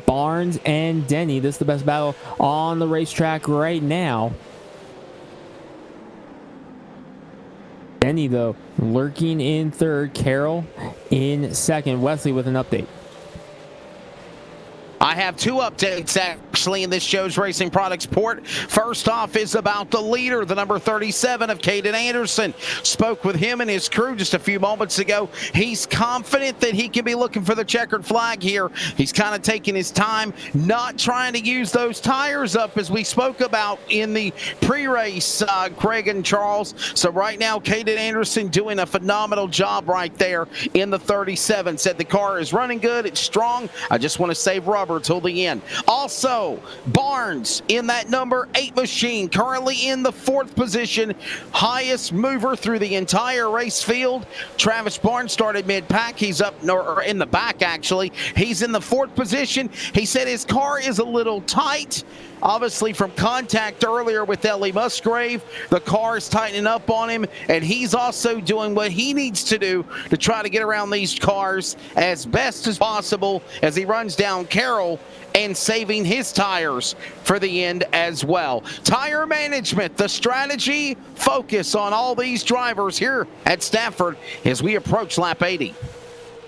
Barnes, and Denny. This is the best battle on the racetrack right now. Denny, though, lurking in 3rd. Carroll in 2nd. Wesley with an update. I have 2 updates actually in this Joe's Racing Products port. First off is about the leader, the number 37 of Caden Anderson. Spoke with him and his crew just a few moments ago. He's confident that he can be looking for the checkered flag here. He's kind of taking his time, not trying to use those tires up as we spoke about in the pre-race, Craig and Charles. So right now, Caden Anderson doing a phenomenal job right there in the 37. Said the car is running good, it's strong. I just want to save rubber till the end. Also, Barnes in that number 8 machine, currently in the 4th position, highest mover through the entire race field. Travis Barnes started mid-pack. He's up or in the back, actually. He's in the 4th position. He said his car is a little tight. obviously from contact earlier with Ellie Musgrave. The car is tightening up on him, and he's also doing what he needs to do to try to get around these cars as best as possible as he runs down Carroll and saving his tires for the end as well. Tire management, the strategy, focus on all these drivers here at Stafford as we approach lap 80.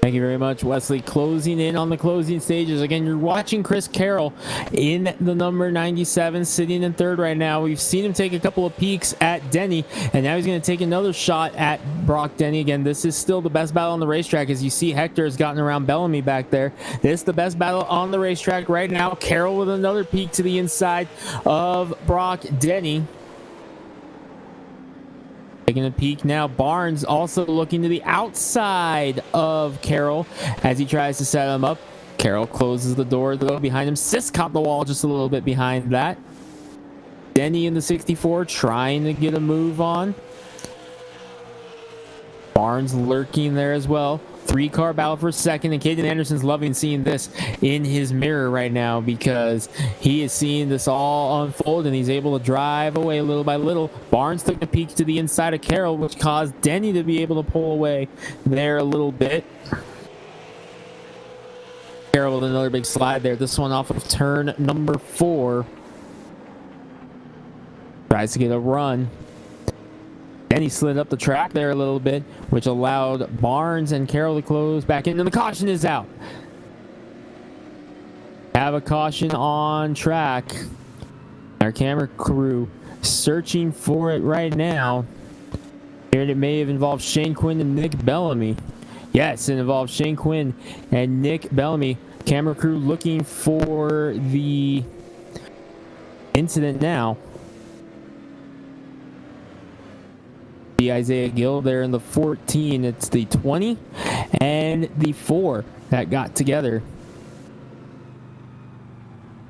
Thank you very much, Wesley. Closing in on the closing stages. Again, you're watching Chris Carroll in the number 97, sitting in third right now. We've seen him take a couple of peeks at Denny, and now he's going to take another shot at Brock Denny. Again, this is still the best battle on the racetrack. As you see, Hector has gotten around Bellamy back there. This is the best battle on the racetrack right now. Carroll with another peek to the inside of Brock Denny. Taking a peek now. Barnes also looking to the outside of Carroll as he tries to set him up. Carroll closes the door though behind him. Sis caught the wall just a little bit behind that. Denny in the 64 trying to get a move on. Barnes lurking there as well. 3-car battle for second, and Caden Anderson's loving seeing this in his mirror right now because he is seeing this all unfold and he's able to drive away little by little. Barnes took a peek to the inside of Carroll, which caused Denny to be able to pull away there a little bit. Carroll with another big slide there. This one off of turn number 4. Tries to get a run. Then he slid up the track there a little bit, which allowed Barnes and Carroll to close back in, and the caution is out. Have a caution on track. Our camera crew searching for it right now. Here it may have involved Shane Quinn and Nick Bellamy. Yes, it involved Shane Quinn and Nick Bellamy. Camera crew looking for the incident now. Isaiah Gill there in the 14. It's the 20 and the 4 that got together.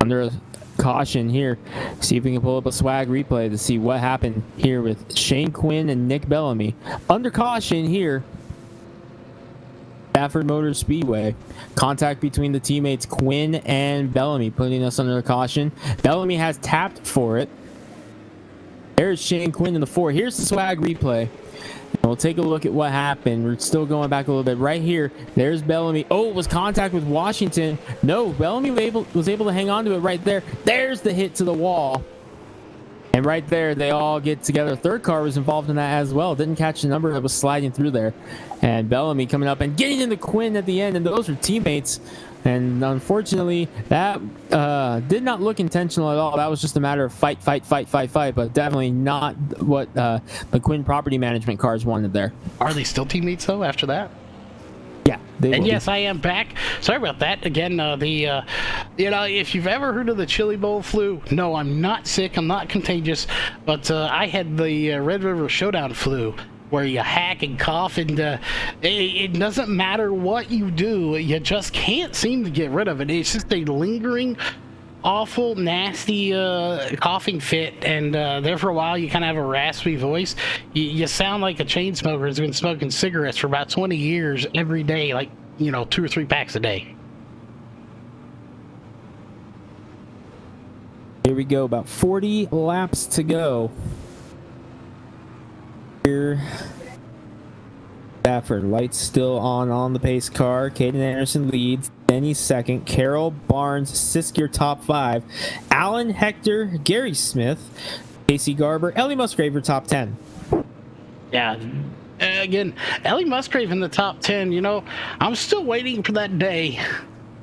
Under a caution here. See if we can pull up a swag replay to see what happened here with Shane Quinn and Nick Bellamy. Under caution here. Stafford Motor Speedway. Contact between the teammates Quinn and Bellamy, putting us under a caution. Bellamy has tapped for it. There's Shane Quinn in the 4. Here's the swag replay. And we'll take a look at what happened. We're still going back a little bit. Right here, there's Bellamy. Oh, it was contact with Washington. No, Bellamy was able to hang on to it right there. There's the hit to the wall. And right there, they all get together. Third car was involved in that as well. Didn't catch the number that was sliding through there. And Bellamy coming up and getting into Quinn at the end. And those are teammates. And unfortunately, that did not look intentional at all. That was just a matter of fight, but definitely not what the Quinn property management cars wanted there. Are they still teammates, though, after that? Yeah. And yes, I am back. Sorry about that. Again, if you've ever heard of the Chili Bowl flu, no, I'm not sick. I'm not contagious. But I had the Red River Showdown flu, where you hack and cough, and it doesn't matter what you do, you just can't seem to get rid of it. It's just a lingering, awful, nasty coughing fit, and there for a while you kind of have a raspy voice. You sound like a chain smoker who's been smoking cigarettes for about 20 years every day, like 2 or 3 packs a day. Here we go, about 40 laps to go. Here, Stafford, lights still on the pace car. Caden Anderson leads. Denny second. Carroll, Barnes, Siskier top 5. Allen, Hector, Gary Smith, Casey Garber, Ellie Musgrave are top 10. Yeah. Again, Ellie Musgrave in the top 10. I'm still waiting for that day.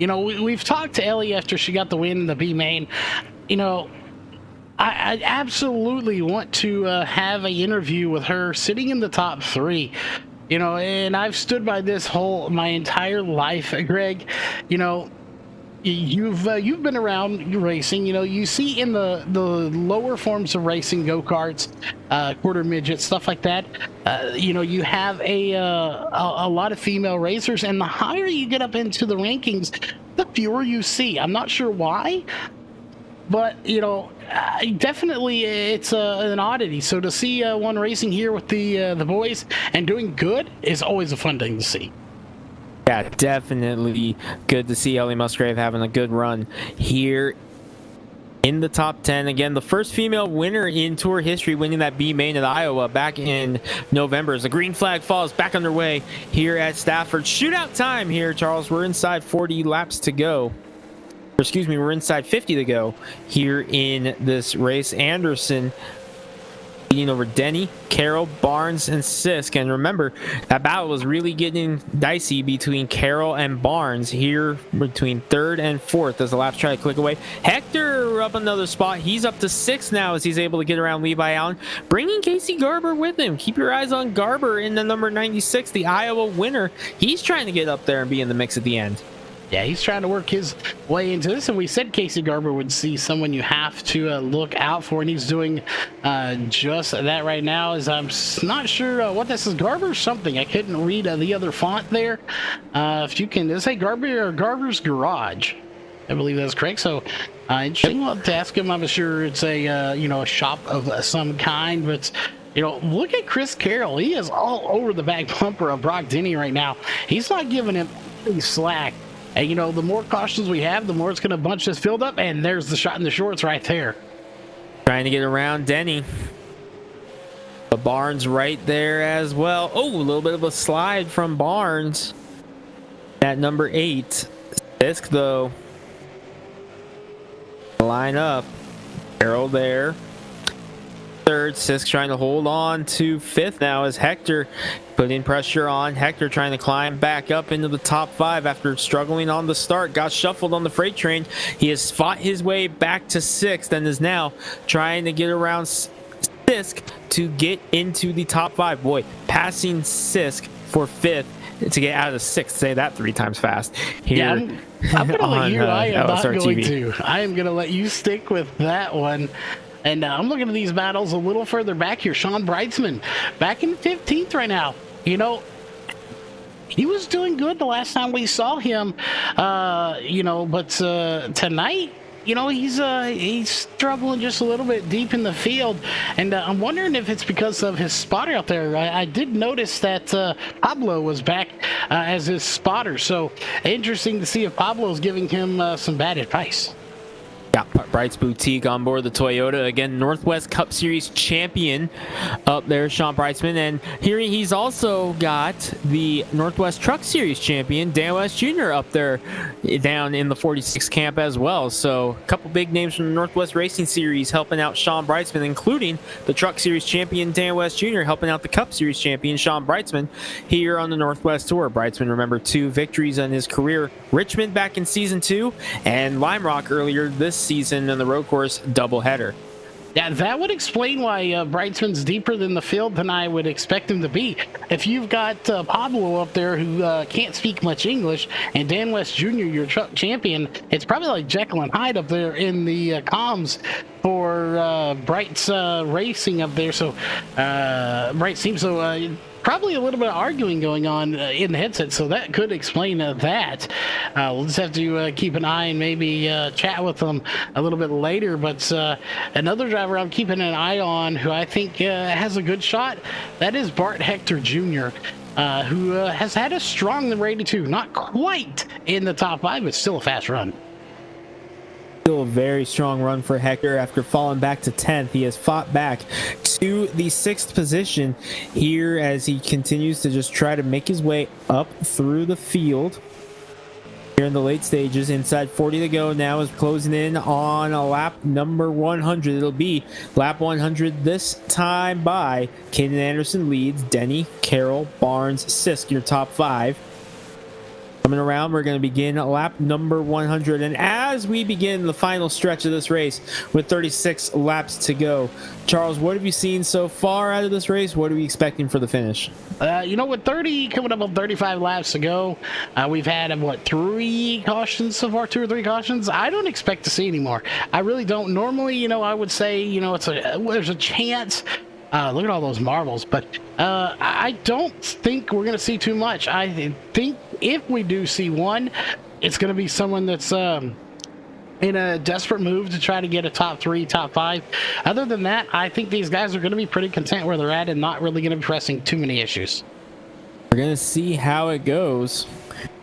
We've talked to Ellie after she got the win in the B main. I absolutely want to have an interview with her sitting in the top 3, and I've stood by this my entire life, Greg. You've been around racing. You see in the lower forms of racing, go-karts, quarter midgets, stuff like that. You have a lot of female racers, and the higher you get up into the rankings, the fewer you see. I'm not sure why, but definitely it's an oddity. So to see one racing here with the boys and doing good is always a fun thing to see. Yeah, definitely good to see Ellie Musgrave having a good run here in the top 10. Again, the first female winner in Tour history, winning that B main at Iowa back in November. As the green flag falls, back underway here at Stafford. Shootout time here, Charles. We're inside 40 laps to go. Or excuse me, we're inside 50 to go here in this race. Anderson leading over Denny, Carroll, Barnes, and Sisk. And remember, that battle was really getting dicey between Carroll and Barnes here between third and fourth as the laps try to click away. Hector up another spot. He's up to 6th now as he's able to get around Levi Allen, bringing Casey Garber with him. Keep your eyes on Garber in the number 96, the Iowa winner. He's trying to get up there and be in the mix at the end. Yeah, he's trying to work his way into this, and we said Casey Garber would see someone you have to look out for, and he's doing just that right now. As I'm not sure what this is, Garber something. I couldn't read the other font there. If you can, does it say Garber or Garber's Garage? I believe that's correct. So interesting. We'll have to ask him. I'm sure it's a a shop of some kind, but. Look at Chris Carroll. He is all over the back bumper of Brock Denny right now. He's not giving him any slack. And, the more cautions we have, the more it's going to bunch this field up. And there's the shot in the shorts right there. Trying to get around Denny. But Barnes right there as well. Oh, a little bit of a slide from Barnes. At number 8. Sisk, though. Line up. Carroll there. Third, Sisk trying to hold on to 5th now as Hector putting pressure on. Hector trying to climb back up into the top 5 after struggling on the start. Got shuffled on the freight train. He has fought his way back to 6th and is now trying to get around Sisk to get into the top 5. Boy, passing Sisk for 5th to get out of 6th. Say that 3 times fast. Here yeah, I'm going to let you. I am not going TV. to. I am going to let you stick with that one. And I'm looking at these battles a little further back here. Sean Breitzman back in 15th right now. He was doing good the last time we saw him. But tonight, he's struggling just a little bit deep in the field. And I'm wondering if it's because of his spotter out there. I did notice that Pablo was back as his spotter. So interesting to see if Pablo's giving him some bad advice. Yeah, Bright's Boutique on board the Toyota. Again, Northwest Cup Series champion up there, Sean Breitzman. And here he's also got the Northwest Truck Series champion, Dan West Jr. up there down in the 46 camp as well. So a couple big names from the Northwest Racing Series helping out Sean Breitzman, including the Truck Series champion, Dan West Jr., helping out the Cup Series champion, Sean Breitzman, here on the Northwest Tour. Breitzman, remember, 2 victories in his career. Richmond back in Season 2 and Lime Rock earlier this season in the road course doubleheader. Yeah, that would explain why Breitzman's deeper than the field than I would expect him to be. If you've got Pablo up there who can't speak much English and Dan West Jr., your truck champion, it's probably like Jekyll and Hyde up there in the comms for Bright's racing up there. So Bright seems so... probably a little bit of arguing going on in the headset, so that could explain that. We'll just have to keep an eye and maybe chat with them a little bit later. But another driver I'm keeping an eye on who I think has a good shot, that is Bart Hector Jr., who has had a strong number 82. Not quite in the top 5, but still a fast run. Still a very strong run for Hector after falling back to 10th. He has fought back to the 6th position here as he continues to just try to make his way up through the field here in the late stages. Inside 40 to go now, is closing in on a lap number 100. It'll be lap 100 this time by Caden Anderson leads, Denny, Carroll, Barnes, Sisk, your top 5. Coming around, we're going to begin lap number 100. And as we begin the final stretch of this race with 36 laps to go, Charles, what have you seen so far out of this race? What are we expecting for the finish? With 30 coming up on 35 laps to go, we've had 3 cautions so far, 2 or 3 cautions. I don't expect to see any more. I really don't. Normally, I would say, there's a chance. Look at all those marbles, but I don't think we're going to see too much. I think if we do see one, it's going to be someone that's in a desperate move to try to get a top 3, top 5. Other than that, I think these guys are going to be pretty content where they're at and not really going to be pressing too many issues. We're going to see how it goes.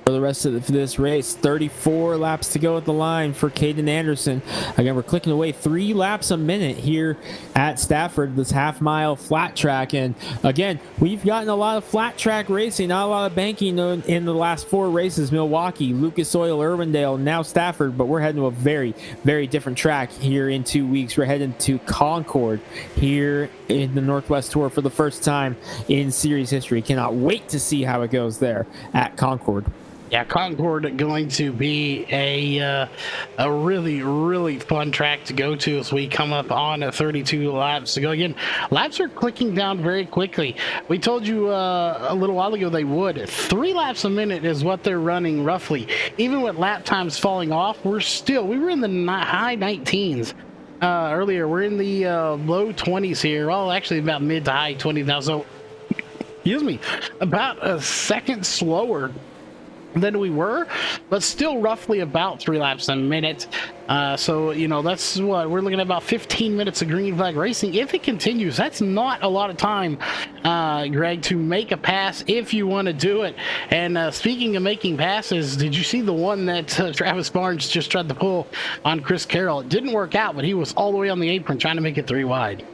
For the rest of this race, 34 laps to go at the line for Caden Anderson. Again, we're clicking away 3 laps a minute here at Stafford, this half-mile flat track. And again, we've gotten a lot of flat track racing, not a lot of banking in the last 4 races. Milwaukee, Lucas Oil, Irwindale, now Stafford, but we're heading to a very, very different track here in 2 weeks. We're heading to Concord here in the Northwest Tour for the first time in series history. Cannot wait to see how it goes there at Concord. Yeah, Concord going to be a really, really fun track to go to as we come up on 32 laps to go. Again, laps are clicking down very quickly. We told you a little while ago they would. 3 laps a minute is what they're running roughly. Even with lap times falling off, we were in the high 19s. Earlier, we're in the low 20s here. Well, actually about mid to high 20s now. So, excuse me, about a second slower than we were, but still roughly about 3 laps a minute. So, that's what we're looking at, about 15 minutes of green flag racing. If it continues, that's not a lot of time, Greg, to make a pass if you want to do it. And speaking of making passes, did you see the one that Travis Barnes just tried to pull on Chris Carroll? It didn't work out, but he was all the way on the apron trying to make it 3 wide.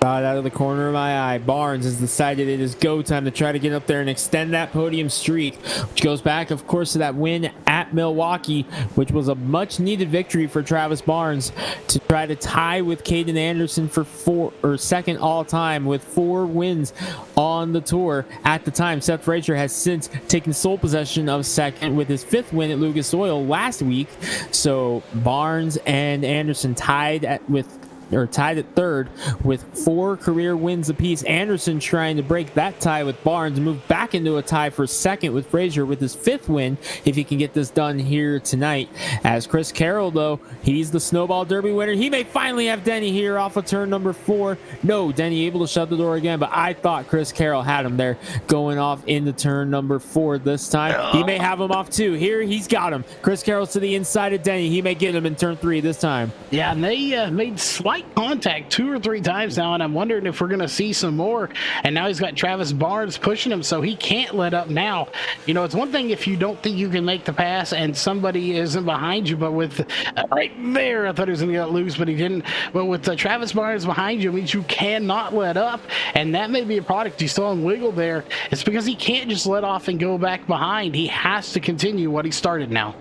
Out of the corner of my eye, Barnes has decided it is go time to try to get up there and extend that podium streak, which goes back, of course, to that win at Milwaukee, which was a much-needed victory for Travis Barnes to try to tie with Caden Anderson for second all-time with 4 wins on the tour. At the time, Seth Frazier has since taken sole possession of second with his 5th win at Lucas Oil last week. So Barnes and Anderson tied at 3rd with 4 career wins apiece. Anderson trying to break that tie with Barnes, move back into a tie for 2nd with Frazier with his 5th win, if he can get this done here tonight. As Chris Carroll, though, he's the Snowball Derby winner. He may finally have Denny here off of turn number 4. No, Denny able to shut the door again, but I thought Chris Carroll had him there going off into turn number 4 this time. He may have him off too. Here, he's got him. Chris Carroll's to the inside of Denny. He may get him in turn 3 this time. Yeah, and they made slight contact 2 or 3 times now, and I'm wondering if we're going to see some more. And now he's got Travis Barnes pushing him, so he can't let up now. It's one thing if you don't think you can make the pass and somebody isn't behind you, but with right there, I thought he was going to get loose, but he didn't. But with Travis Barnes behind you, it means you cannot let up, and that may be a product you saw him wiggle there. It's because he can't just let off and go back behind. He has to continue what he started now.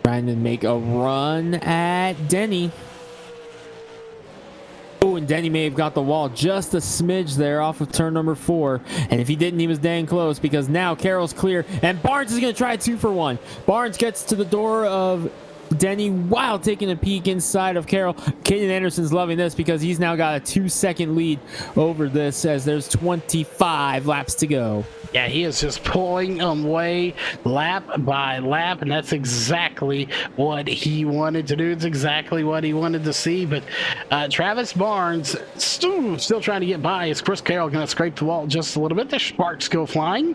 Trying to make a run at Denny. Oh, and Denny may have got the wall just a smidge there off of turn number 4. And if he didn't, he was dang close, because now Carroll's clear and Barnes is going to try a 2 for 1. Barnes gets to the door of Denny while taking a peek inside of Carroll. Caden Anderson's loving this because he's now got a 2-second lead over this as there's 25 laps to go. Yeah, he is just pulling away lap by lap, and that's exactly what he wanted to do. It's exactly what he wanted to see. But Travis Barnes still trying to get by. Is Chris Carroll going to scrape the wall just a little bit? The sparks go flying,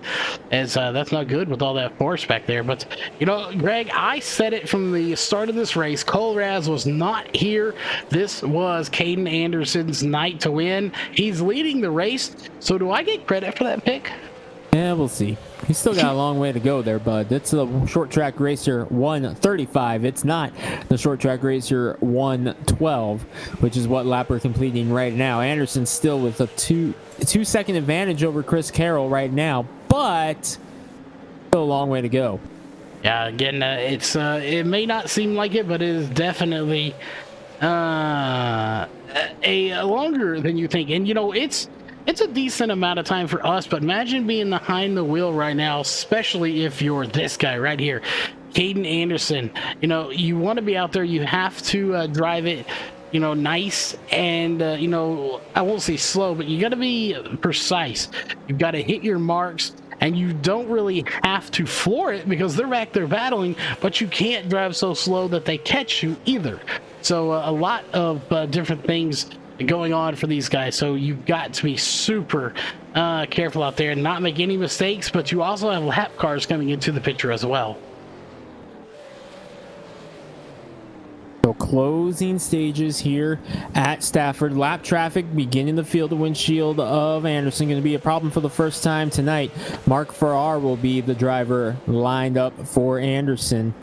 as that's not good with all that force back there. But, Greg, I said it from the start of this race. Cole Raz was not here. This was Caden Anderson's night to win. He's leading the race. So do I get credit for that pick? Yeah, we'll see. He's still got a long way to go there, bud. It's the Short Track Racer 135. It's not the Short Track Racer 112, which is what lap we're completing right now. Anderson's still with a 2-second advantage over Chris Carroll right now, but still a long way to go. Yeah, again, it may not seem like it, but it is definitely a longer than you think. And it's a decent amount of time for us, but imagine being behind the wheel right now, especially if you're this guy right here, Caden Anderson. You want to be out there. You have to drive it, nice and, I won't say slow, but you got to be precise. You've got to hit your marks, and you don't really have to floor it because they're back there battling, but you can't drive so slow that they catch you either. So a lot of different things going on for these guys, so you've got to be super careful out there and not make any mistakes, but you also have lap cars coming into the picture as well. So closing stages here at Stafford. Lap traffic beginning to feel the windshield of Anderson. Going to be a problem for the first time tonight. Mark Farrar will be the driver lined up for Anderson.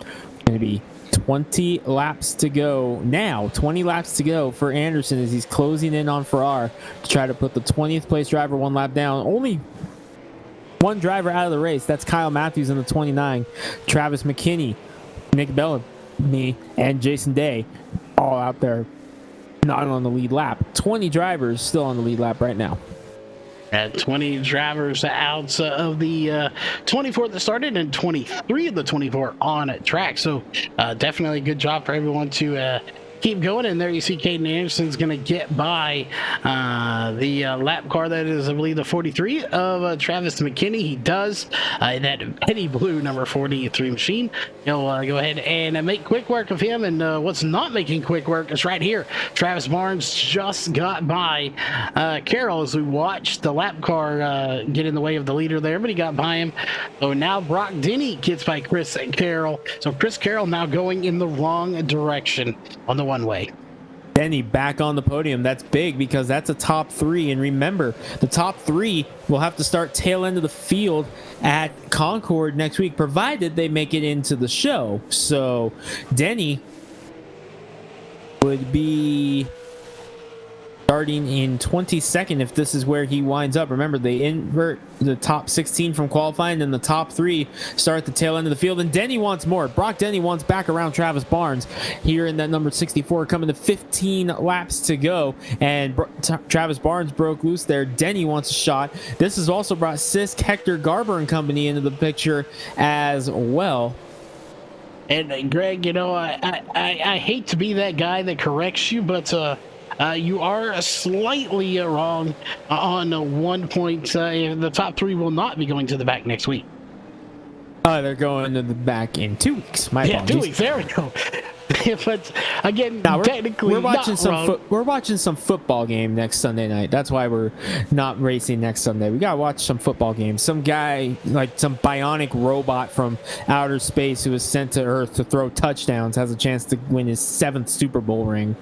Going to be 20 laps to go now. 20 laps to go for Anderson as he's closing in on Farrar to try to put the 20th place driver one lap down. Only one driver out of the race. That's Kyle Matthews in the 29. Travis McKinney, Nick Bellamy, and Jason Day all out there not on the lead lap. 20 drivers still on the lead lap right now. 20 drivers out of the 24 that started and 23 of the 24 on track. So definitely a good job for everyone to keep going. And there you see Caden Anderson's going to get by the lap car that is, I believe, the 43 of Travis McKinney. He does that penny blue number 43 machine. He'll go ahead and make quick work of him. And what's not making quick work is right here. Travis Barnes just got by Carroll as we watched the lap car get in the way of the leader there, but he got by him. So now Brock Denny gets by Chris Carroll. So Chris Carroll now going in the wrong direction on the one-way. Denny back on the podium. That's big because that's a top three. And remember, the top three will have to start tail end of the field at Concord next week, provided they make it into the show. So Denny would be starting in 22nd if this is where he winds up. Remember, they invert the top 16 from qualifying, and the top three start at the tail end of the field. And Denny wants more. Brock Denny wants back around Travis Barnes here in that number 64, coming to 15 laps to go. And Travis Barnes broke loose there. Denny wants a shot. This has also brought Sisk, Hector Garber and company into the picture as well. And Greg, you know, I hate to be that guy that corrects you, but you are slightly wrong on 1 point. The top three will not be going to the back next week. They're going to the back in 2 weeks. My apologies. 2 weeks. There we go. But again, now technically, we're watching not some wrong. we're watching some football game next Sunday night. That's why we're not racing next Sunday. We gotta watch some football games. Some guy, like some bionic robot from outer space who was sent to Earth to throw touchdowns, has a chance to win his 7th Super Bowl ring.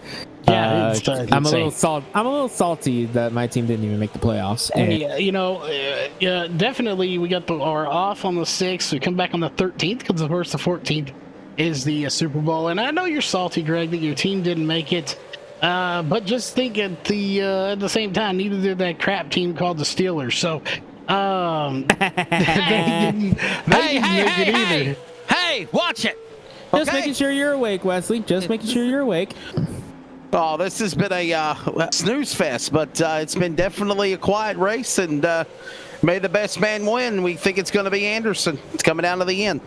Yeah, I'm a little salty that my team didn't even make the playoffs. And you know, definitely we got our off on the 6th. We come back on the 13th because of course the 14th is the Super Bowl. And I know you're salty, Greg, that your team didn't make it. But just think at the same time, neither did that crap team called the Steelers. So Hey, watch it. Just making sure you're awake, Wesley. Just making sure you're awake. Oh, this has been a snooze fest, but it's been definitely a quiet race, and may the best man win. We think it's going to be Anderson. It's coming down to the end.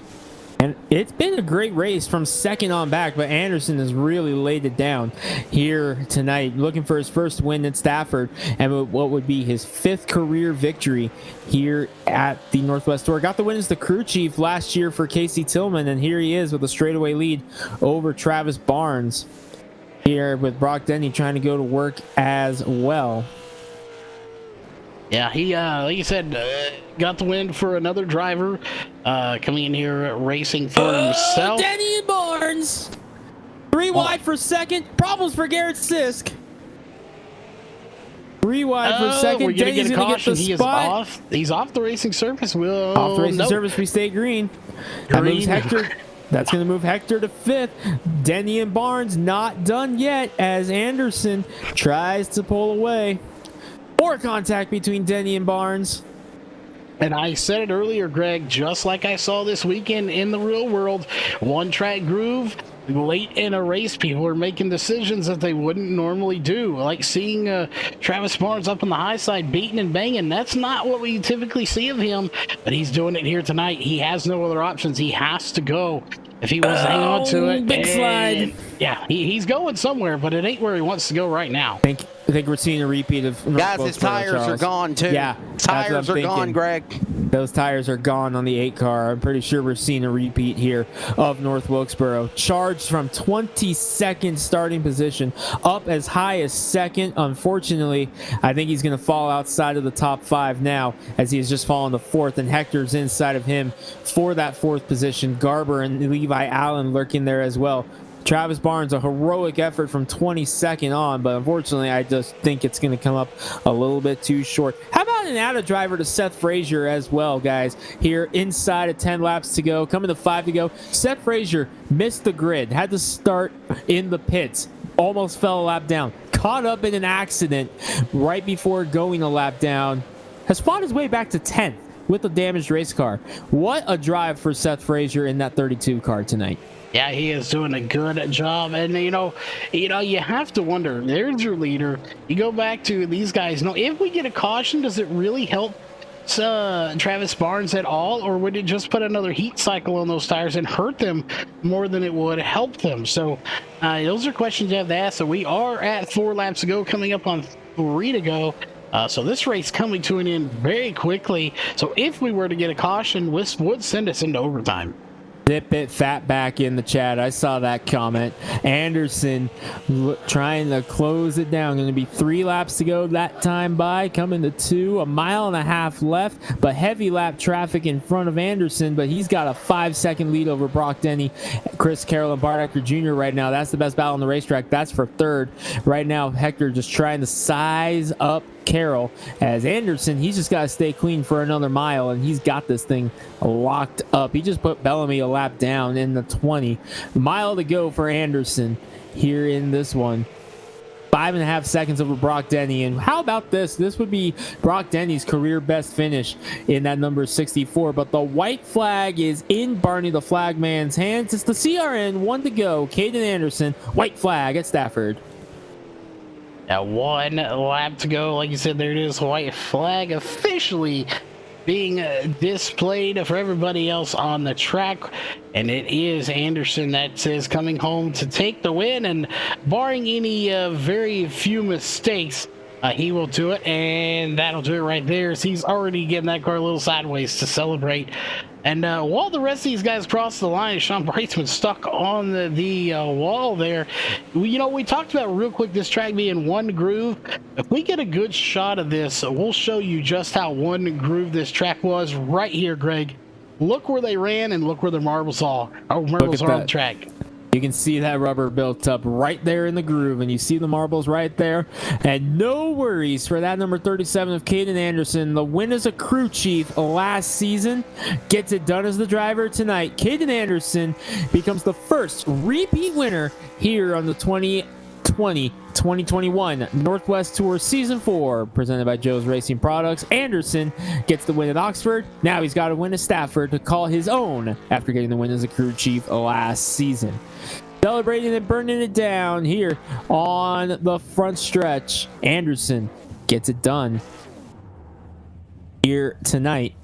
And it's been a great race from second on back, but Anderson has really laid it down here tonight, looking for his first win at Stafford and what would be his 5th career victory here at the Northwest Tour. Got the win as the crew chief last year for Casey Tillman, and here he is with a straightaway lead over Travis Barnes here with Brock Denny trying to go to work as well. Yeah, he, like you said, got the win for another driver coming in here racing for himself. Denny and Barnes. 3 wide for second. Problems for Garrett Sisk. 3 wide for second. We're going to get a caution. He Is off. He's off the racing surface. Off the racing surface. We stay green. That moves Hector. That's going to move Hector to 5th. Denny and Barnes not done yet as Anderson tries to pull away. More contact between Denny and Barnes. And I said it earlier, Greg, just like I saw this weekend in the real world, one track groove, late in a race, people are making decisions that they wouldn't normally do. Like seeing Travis Barnes up on the high side, beating and banging. That's not what we typically see of him, but he's doing it here tonight. He has no other options. He has to go if he wants to hang on to it. Big slide. Yeah, he's going somewhere, but it ain't where he wants to go right now. I think we're seeing a repeat of guys. His tires are gone too. Yeah, tires are gone, Greg. Those tires are gone on the 8 car. I'm pretty sure we're seeing a repeat here of North Wilkesboro. Charged from 22nd starting position up as high as 2nd. Unfortunately, I think he's going to fall outside of the top 5 now as he has just fallen to 4th, and Hector's inside of him for that 4th position. Garber and Levi Allen lurking there as well. Travis Barnes, a heroic effort from 22nd on, but unfortunately, I just think it's going to come up a little bit too short. How about an out of driver to Seth Frazier as well, guys? Here inside of 10 laps to go, coming to 5 to go. Seth Frazier missed the grid, had to start in the pits, almost fell a lap down, caught up in an accident right before going a lap down, has fought his way back to 10th with a damaged race car. What a drive for Seth Frazier in that 32 car tonight. Yeah, he is doing a good job, and you have to wonder. There's your leader. You go back to these guys. If we get a caution, does it really help Travis Barnes at all, or would it just put another heat cycle on those tires and hurt them more than it would help them? So those are questions you have to ask. So we are at 4 laps to go, coming up on 3 to go. So this race coming to an end very quickly. So if we were to get a caution, this would send us into overtime. Zip it fat back in the chat. I saw that comment. Anderson trying to close it down. Going to be 3 laps to go that time by. Coming to 2, a mile and a half left, but heavy lap traffic in front of Anderson, but he's got a 5-second lead over Brock Denny, Chris Carroll, and Bart Hector Jr. right now. That's the best battle on the racetrack. That's for 3rd. Right now, Hector just trying to size up Carroll, as Anderson, he's just got to stay clean for another mile, and he's got this thing locked up. He just put Bellamy a lap down in the 20. Mile to go for Anderson here in this one. 5.5 seconds over Brock Denny. And how about this? This would be Brock Denny's career best finish in that number 64. But the white flag is in Barney the Flagman's hands. It's the CRN, 1 to go. Caden Anderson, white flag at Stafford. Now 1 lap to go. Like you said, there it is. White flag officially being displayed for everybody else on the track. And it is Anderson that is coming home to take the win. And barring any very few mistakes, he will do it. And that'll do it right there. So he's already getting that car a little sideways to celebrate. And while the rest of these guys cross the line, Sean Brightsman stuck on the wall there. We talked about real quick this track being one groove. If we get a good shot of this, we'll show you just how one groove this track was right here, Greg. Look where they ran and look where the marbles are. Marbles are on the track. You can see that rubber built up right there in the groove, and you see the marbles right there. And no worries for that number 37 of Caden Anderson. The win as a crew chief last season gets it done as the driver tonight. Caden Anderson becomes the first repeat winner here on the 2020-2021 Northwest Tour Season 4, presented by Joe's Racing Products. Anderson gets the win at Oxford. Now he's got to win at Stafford to call his own after getting the win as a crew chief last season. Celebrating and burning it down here on the front stretch. Anderson gets it done here tonight.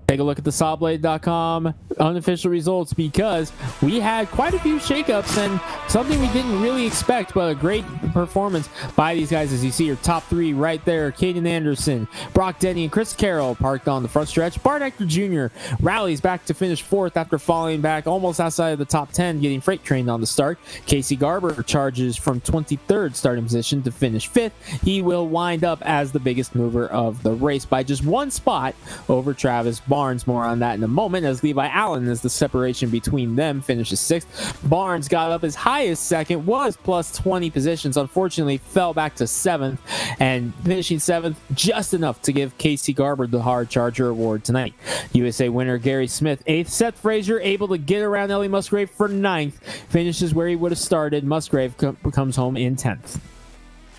Take a look at the sawblade.com unofficial results, because we had quite a few shakeups and something we didn't really expect, but a great performance by these guys. As you see, your top 3 right there: Caden Anderson, Brock Denny, and Chris Carroll parked on the front stretch. Bart Hector Jr. rallies back to finish 4th after falling back almost outside of the top 10, getting freight trained on the start. Casey Garber charges from 23rd starting position to finish 5th. He will wind up as the biggest mover of the race by just 1 spot over Travis Barnes. More on that in a moment, as Levi Allen, as the separation between them, finishes 6th. Barnes got up as high as 2nd, was plus 20 positions, unfortunately fell back to 7th, and finishing 7th just enough to give Casey Garber the Hard Charger Award tonight. USA winner Gary Smith 8th. Seth Frazier able to get around Ellie Musgrave for 9th, finishes where he would have started. Musgrave comes home in 10th.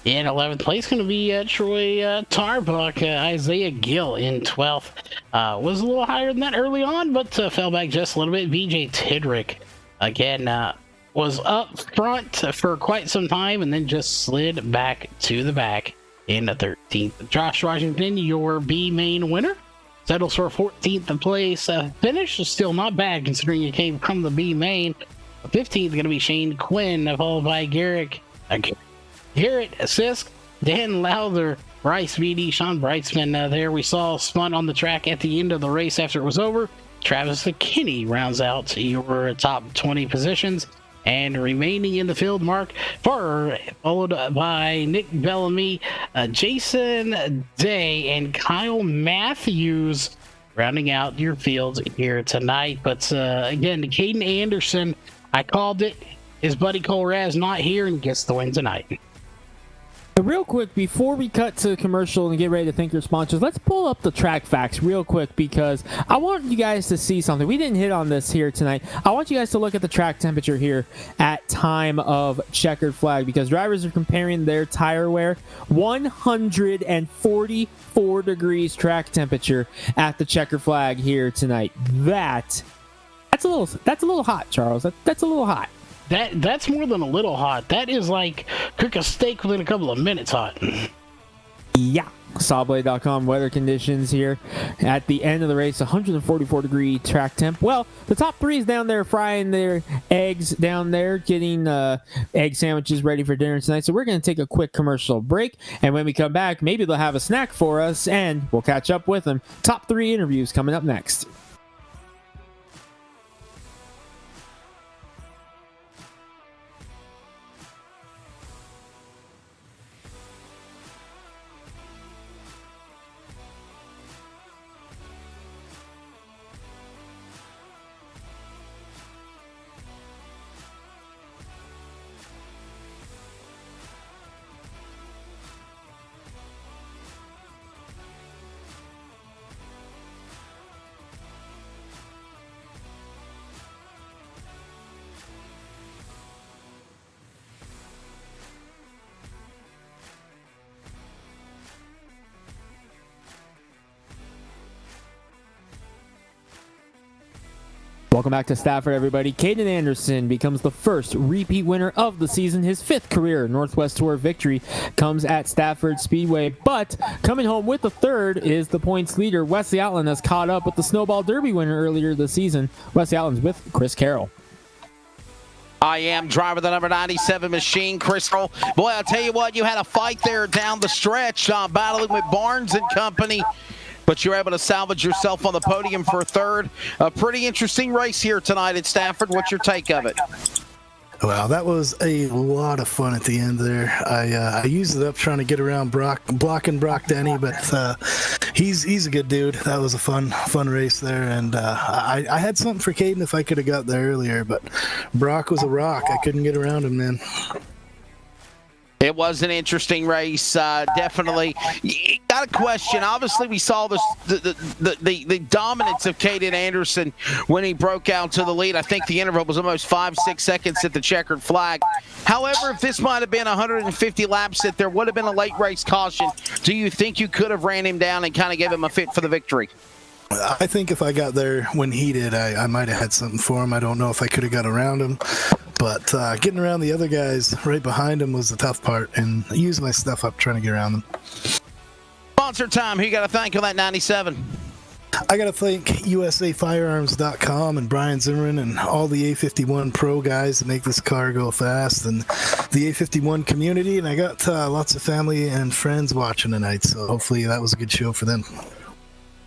In 11th place, going to be Troy Tarbuck. Isaiah Gill in 12th. Was a little higher than that early on, but fell back just a little bit. BJ Tidrick, again, was up front for quite some time and then just slid back to the back in the 13th. Josh Washington, your B main winner, settles for a 14th place finish. Still not bad considering you came from the B main. 15th going to be Shane Quinn, followed by Garrett Sisk, Dan Lowther, Bryce Beatty, Sean Brightsman. There we saw spun on the track at the end of the race after it was over. Travis McKinney rounds out your top 20 positions. And remaining in the field, Mark Farrer, followed by Nick Bellamy, Jason Day, and Kyle Matthews, rounding out your field here tonight. But again, Caden Anderson, I called it. his buddy Cole Raz not here and gets the win tonight. Real quick, before we cut to commercial and get ready to thank your sponsors, let's pull up the track facts real quick because I want you guys to see something. We didn't hit on this here tonight. I want you guys to look at the track temperature here at time of checkered flag because drivers are comparing their tire wear. 144 degrees track temperature at the checkered flag here tonight. That's a little hot, Charles. That's a little hot. That's more than a little hot. That is like cook a steak within a couple of minutes hot. Yeah. Sawblade.com weather conditions here at the end of the race. 144 degree track temp. Well, the top three is down there frying their eggs down there, getting egg sandwiches ready for dinner tonight. So we're going to take a quick commercial break. And when we come back, maybe they'll have a snack for us and we'll catch up with them. Top three interviews coming up next. Welcome back to Stafford, everybody. Caden Anderson becomes the first repeat winner of the season. His fifth career Northwest Tour victory comes at Stafford Speedway, but coming home with the third is the points leader. Wesley Outland has caught up with the Snowball Derby winner earlier this season. Wesley Outland's with Chris Carroll. I am driver the number 97 machine, Chris Carroll. Boy, I'll tell you what, you had a fight there down the stretch, battling with Barnes and company. But you're able to salvage yourself on the podium for a third. A pretty interesting race here tonight at Stafford. What's your take of it? Wow, that was a lot of fun at the end there. I used it up trying to get around blocking Brock Denny, but he's a good dude. That was a fun race there, and I had something for Caden if I could have got there earlier, but Brock was a rock. I couldn't get around him, man. It was an interesting race, definitely. Got a question. Obviously, we saw the dominance of Caden Anderson when he broke out to the lead. I think the interval was almost 5-6 seconds at the checkered flag. However, if this might have been 150 laps, if there would have been a late race caution, do you think you could have ran him down and kind of gave him a fit for the victory? I think if I got there when he did, I might have had something for him. I don't know if I could have got around him. But getting around the other guys right behind him was the tough part, and I used my stuff up trying to get around them. Sponsor time. Who you got to thank on that 97? I got to thank USAFirearms.com and Brian Zimmerman and all the A51 Pro guys that make this car go fast, and the A51 community. And I got lots of family and friends watching tonight, so hopefully that was a good show for them.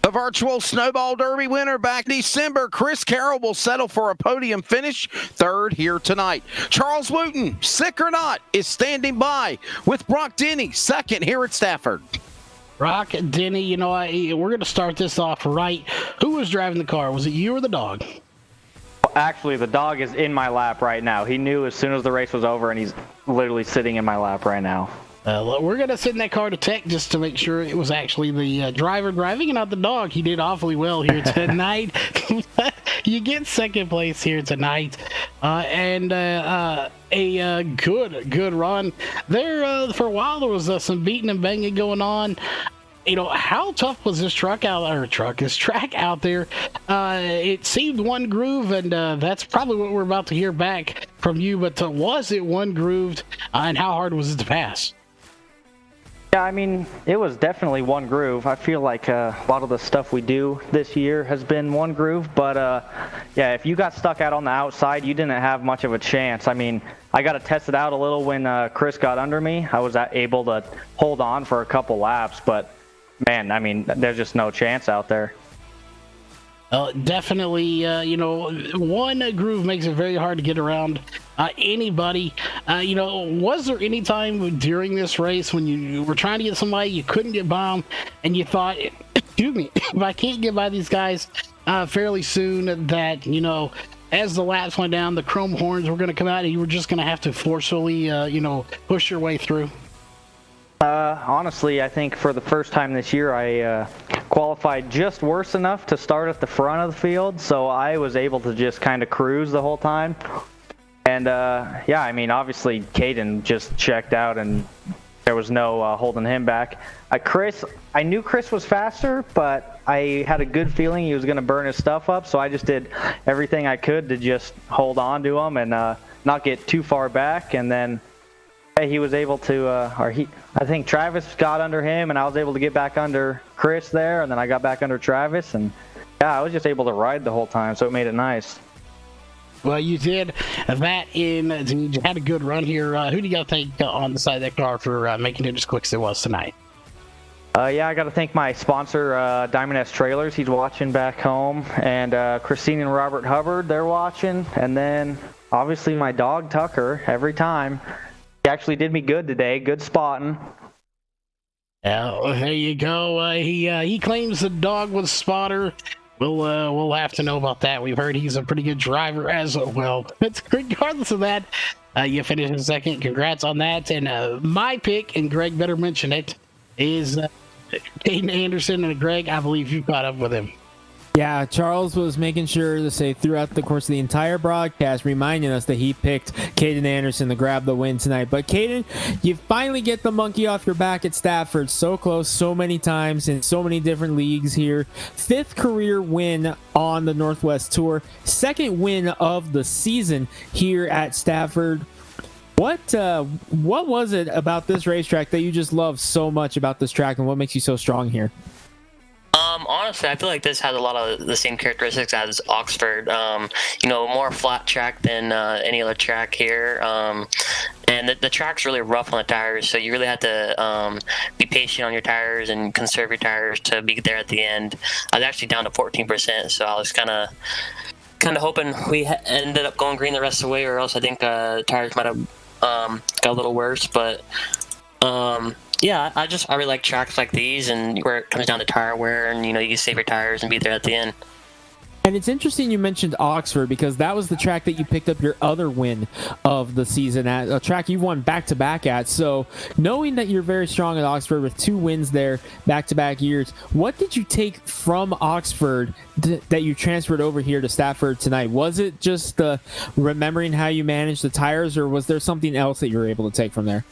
The virtual Snowball Derby winner back December, Chris Carroll, will settle for a podium finish, third here tonight. Charles Wooten, sick or not, is standing by with Brock Denny, second here at Stafford. Brock Denny, we're going to start this off right. Who was driving the car? Was it you or the dog? Actually, the dog is in my lap right now. He knew as soon as the race was over, and he's literally sitting in my lap right now. We're going to send that car to tech just to make sure it was actually the driver driving and not the dog. He did awfully well here tonight. You get second place here tonight. And a good run. There, for a while, there was some beating and banging going on. How tough was this track out there? It seemed one groove, and that's probably what we're about to hear back from you. But was it one grooved, and how hard was it to pass? Yeah, I mean, it was definitely one groove. I feel like a lot of the stuff we do this year has been one groove, but yeah, if you got stuck out on the outside, you didn't have much of a chance. I mean, I got to test it out a little when Chris got under me. I was able to hold on for a couple laps, but man, I mean, there's just no chance out there. Definitely, one groove makes it very hard to get around anybody. Was there any time during this race when you were trying to get somebody, you couldn't get by them, and you thought, excuse me, if I can't get by these guys fairly soon, that, as the laps went down, the chrome horns were going to come out, and you were just going to have to forcefully, push your way through? Honestly, I think for the first time this year, I qualified just worse enough to start at the front of the field, so I was able to just kind of cruise the whole time. And yeah, I mean, obviously, Caden just checked out, and there was no holding him back. I knew Chris was faster, but I had a good feeling he was going to burn his stuff up, so I just did everything I could to just hold on to him and not get too far back. And then he was able to, I think Travis got under him, and I was able to get back under Chris there, and then I got back under Travis, and yeah, I was just able to ride the whole time, so it made it nice. Well, you did that you had a good run here. Who do you got to thank on the side of that car for making it as quick as it was tonight? Yeah, I got to thank my sponsor, Diamond S Trailers. He's watching back home, and Christine and Robert Hubbard, they're watching, and then obviously my dog Tucker. Every time, he actually did me good today. Good spotting. Yeah, there you go. He claims the dog was spotter. We'll have to know about that. We've heard he's a pretty good driver as well. But regardless of that, you finished in second. Congrats on that. And my pick, and Greg better mention it, is Caden Anderson. And Greg, I believe you caught up with him. Yeah, Charles was making sure to say throughout the course of the entire broadcast, reminding us that he picked Caden Anderson to grab the win tonight. But Caden, you finally get the monkey off your back at Stafford. So close, so many times in so many different leagues here. 5th career win on the Northwest Tour. 2nd win of the season here at Stafford. What was it about this racetrack that you just love so much about this track, and what makes you so strong here? Honestly, I feel like this has a lot of the same characteristics as Oxford. More flat track than any other track here. And the track's really rough on the tires, so you really have to be patient on your tires and conserve your tires to be there at the end. I was actually down to 14%, so I was kind of hoping we ended up going green the rest of the way, or else I think tires might have got a little worse. But yeah, I really like tracks like these, and where it comes down to tire wear, and you can save your tires and be there at the end. And it's interesting you mentioned Oxford, because that was the track that you picked up your other win of the season at, a track you won back-to-back at. So knowing that you're very strong at Oxford with 2 wins there back-to-back years, what did you take from Oxford that you transferred over here to Stafford tonight? Was it just remembering how you managed the tires, or was there something else that you were able to take from there?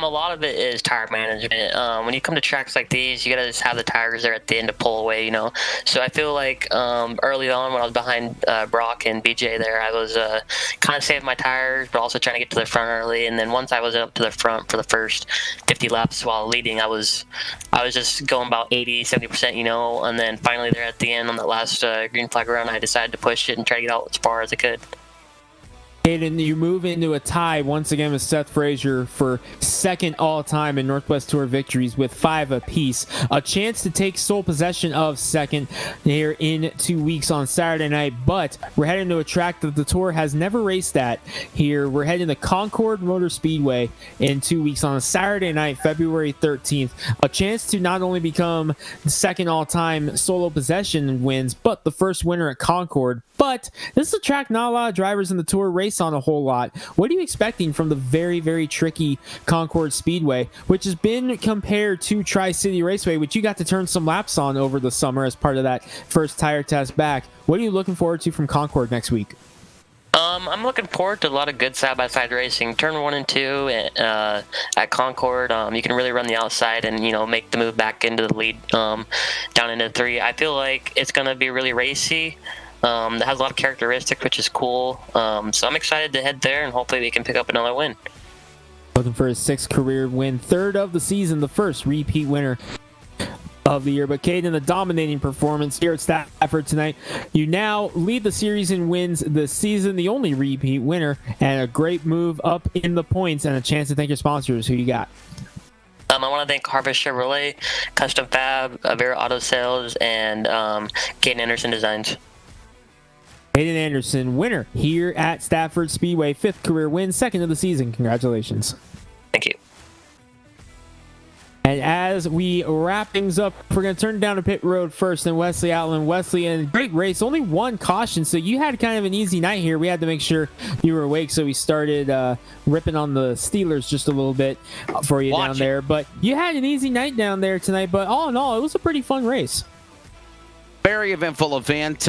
A lot of it is tire management. When you come to tracks like these, you gotta just have the tires there at the end to pull away, So I feel like early on when I was behind Brock and BJ there, I was kind of saving my tires, but also trying to get to the front early. And then once I was up to the front for the first 50 laps while leading, I was just going about 80-70%, And then finally there at the end on that last green flag run, I decided to push it and try to get out as far as I could. And you move into a tie once again with Seth Frazier for 2nd all-time in Northwest Tour victories with 5 apiece. A chance to take sole possession of 2nd here in 2 weeks on Saturday night, but we're heading to a track that the Tour has never raced at here. We're heading to Concord Motor Speedway in 2 weeks on a Saturday night, February 13th. A chance to not only become the 2nd all-time solo possession wins, but the first winner at Concord. But this is a track not a lot of drivers in the Tour race on a whole lot. What are you expecting from the very, very tricky Concord Speedway, which has been compared to Tri-City Raceway, which you got to turn some laps on over the summer as part of that first tire test back? What are you looking forward to from Concord next week? I'm looking forward to a lot of good side-by-side racing. Turn 1 and 2 at Concord, you can really run the outside and make the move back into the lead down into 3. I feel like it's going to be really racy. That has a lot of characteristics, which is cool. So I'm excited to head there, and hopefully we can pick up another win. Looking for his 6th career win, 3rd of the season, the first repeat winner of the year. But Caden, a dominating performance here at Stafford tonight. You now lead the series in wins this season, the only repeat winner, and a great move up in the points, and a chance to thank your sponsors. Who you got? I want to thank Harvest Chevrolet, Custom Fab, Avera Auto Sales, and Caden Anderson Designs. Caden Anderson, winner here at Stafford Speedway, 5th career win, 2nd of the season. Congratulations. Thank you. And as we wrap things up, we're going to turn down to pit road first and Wesley Outland. Wesley, in a great race, only one caution, so you had kind of an easy night here. We had to make sure you were awake, so we started ripping on the Steelers just a little bit for you down there. But you had an easy night down there tonight, but all in all, it was a pretty fun race. Very eventful event.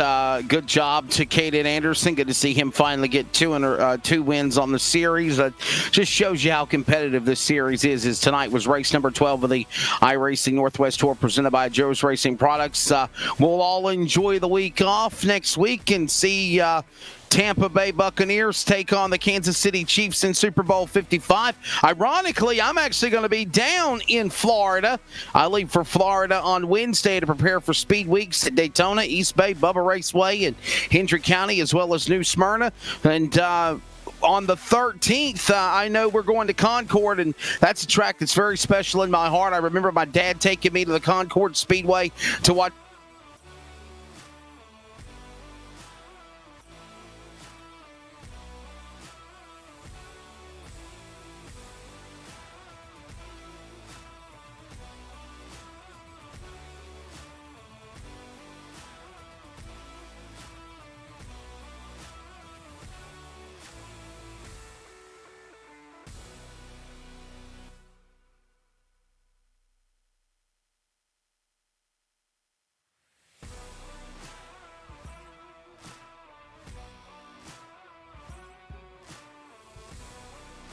Good job to Caden Anderson. Good to see him finally get two wins on the series. Just shows you how competitive this series is. Tonight was race number 12 of the iRacing Northwest Tour presented by Joe's Racing Products. We'll all enjoy the week off next week and see Tampa Bay Buccaneers take on the Kansas City Chiefs in Super Bowl 55. Ironically, I'm actually going to be down in Florida. I leave for Florida on Wednesday to prepare for Speed Weeks at Daytona, East Bay, Bubba Raceway, and Hendry County, as well as New Smyrna. And on the 13th, I know we're going to Concord, and that's a track that's very special in my heart. I remember my dad taking me to the Concord Speedway to watch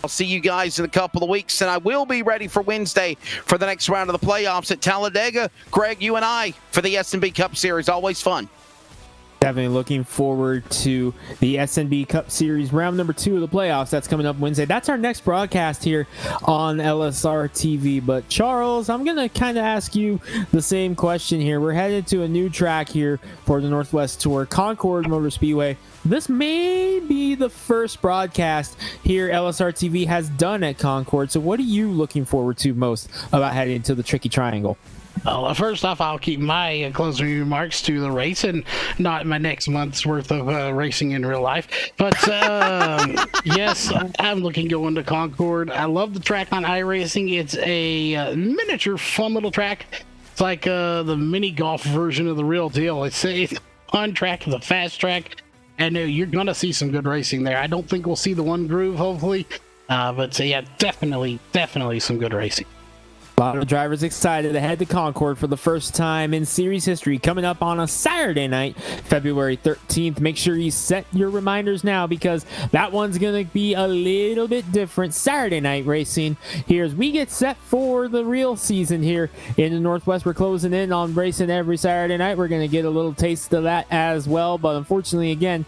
I'll see you guys in a couple of weeks, and I will be ready for Wednesday for the next round of the playoffs at Talladega. Greg, you and I for the S&B Cup Series. Always fun. Definitely looking forward to the S&B Cup Series round number 2 of the playoffs. That's coming up Wednesday. That's our next broadcast here on LSR TV. But Charles, I'm going to kind of ask you the same question here. We're headed to a new track here for the Northwest Tour, Concord Motor Speedway. This may be the first broadcast here LSR TV has done at Concord. So what are you looking forward to most about heading to the Tricky Triangle? Well, first off, I'll keep my closing remarks to the race and not my next month's worth of racing in real life. But yes, I'm looking going to Concord. I love the track on iRacing. It's a miniature, fun little track. It's like the mini golf version of the real deal. It's a fun track, the fast track, and you're gonna see some good racing there. I don't think we'll see the one groove, hopefully, but yeah, definitely some good racing. A lot of drivers excited to head to Concord for the first time in series history, coming up on a Saturday night, February 13th. Make sure you set your reminders now because that one's going to be a little bit different. Saturday night racing here as we get set for the real season here in the Northwest. We're closing in on racing every Saturday night. We're going to get a little taste of that as well, but unfortunately, again,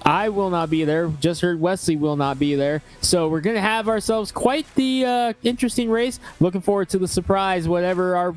I will not be there. Just heard Wesley will not be there. So we're going to have ourselves quite the interesting race. Looking forward to the surprise, whatever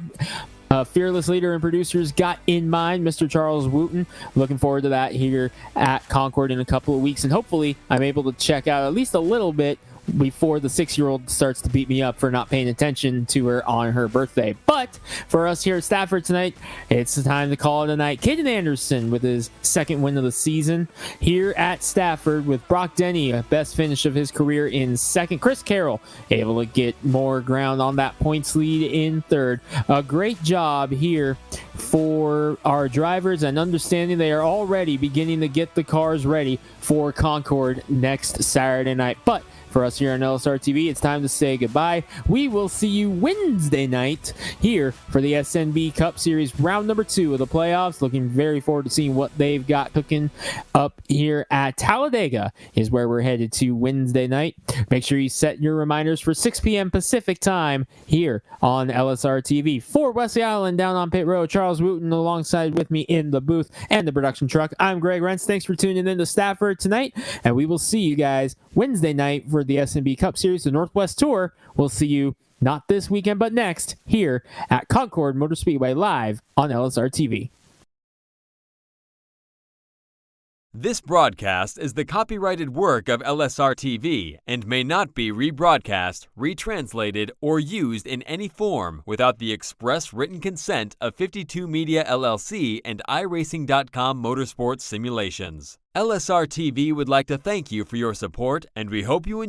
our fearless leader and producers got in mind, Mr. Charles Wooten. Looking forward to that here at Concord in a couple of weeks. And hopefully I'm able to check out at least a little bit before the 6-year-old starts to beat me up for not paying attention to her on her birthday. But for us here at Stafford tonight, it's the time to call it a night. Caden Anderson with his second win of the season here at Stafford with Brock Denny, a best finish of his career in second. Chris Carroll able to get more ground on that points lead in third. A great job here for our drivers and understanding they are already beginning to get the cars ready for Concord next Saturday night. But for us here on LSR TV, it's time to say goodbye. We will see you Wednesday night here for the SNB Cup Series round number 2 of the playoffs. Looking very forward to seeing what they've got cooking up here at Talladega is where we're headed to Wednesday night. Make sure you set your reminders for 6 p.m. Pacific time here on LSR TV. For Wesley Island down on pit road, Charles Wooten alongside with me in the booth and the production truck. I'm Greg Rentz. Thanks for tuning in to Stafford tonight, and we will see you guys Wednesday night for the SMB Cup Series, the Northwest Tour. We'll see you not this weekend, but next here at Concord Motor Speedway live on LSR TV. This broadcast is the copyrighted work of LSR TV and may not be rebroadcast, retranslated, or used in any form without the express written consent of 52 Media LLC and iRacing.com Motorsports Simulations. LSR TV would like to thank you for your support, and we hope you enjoy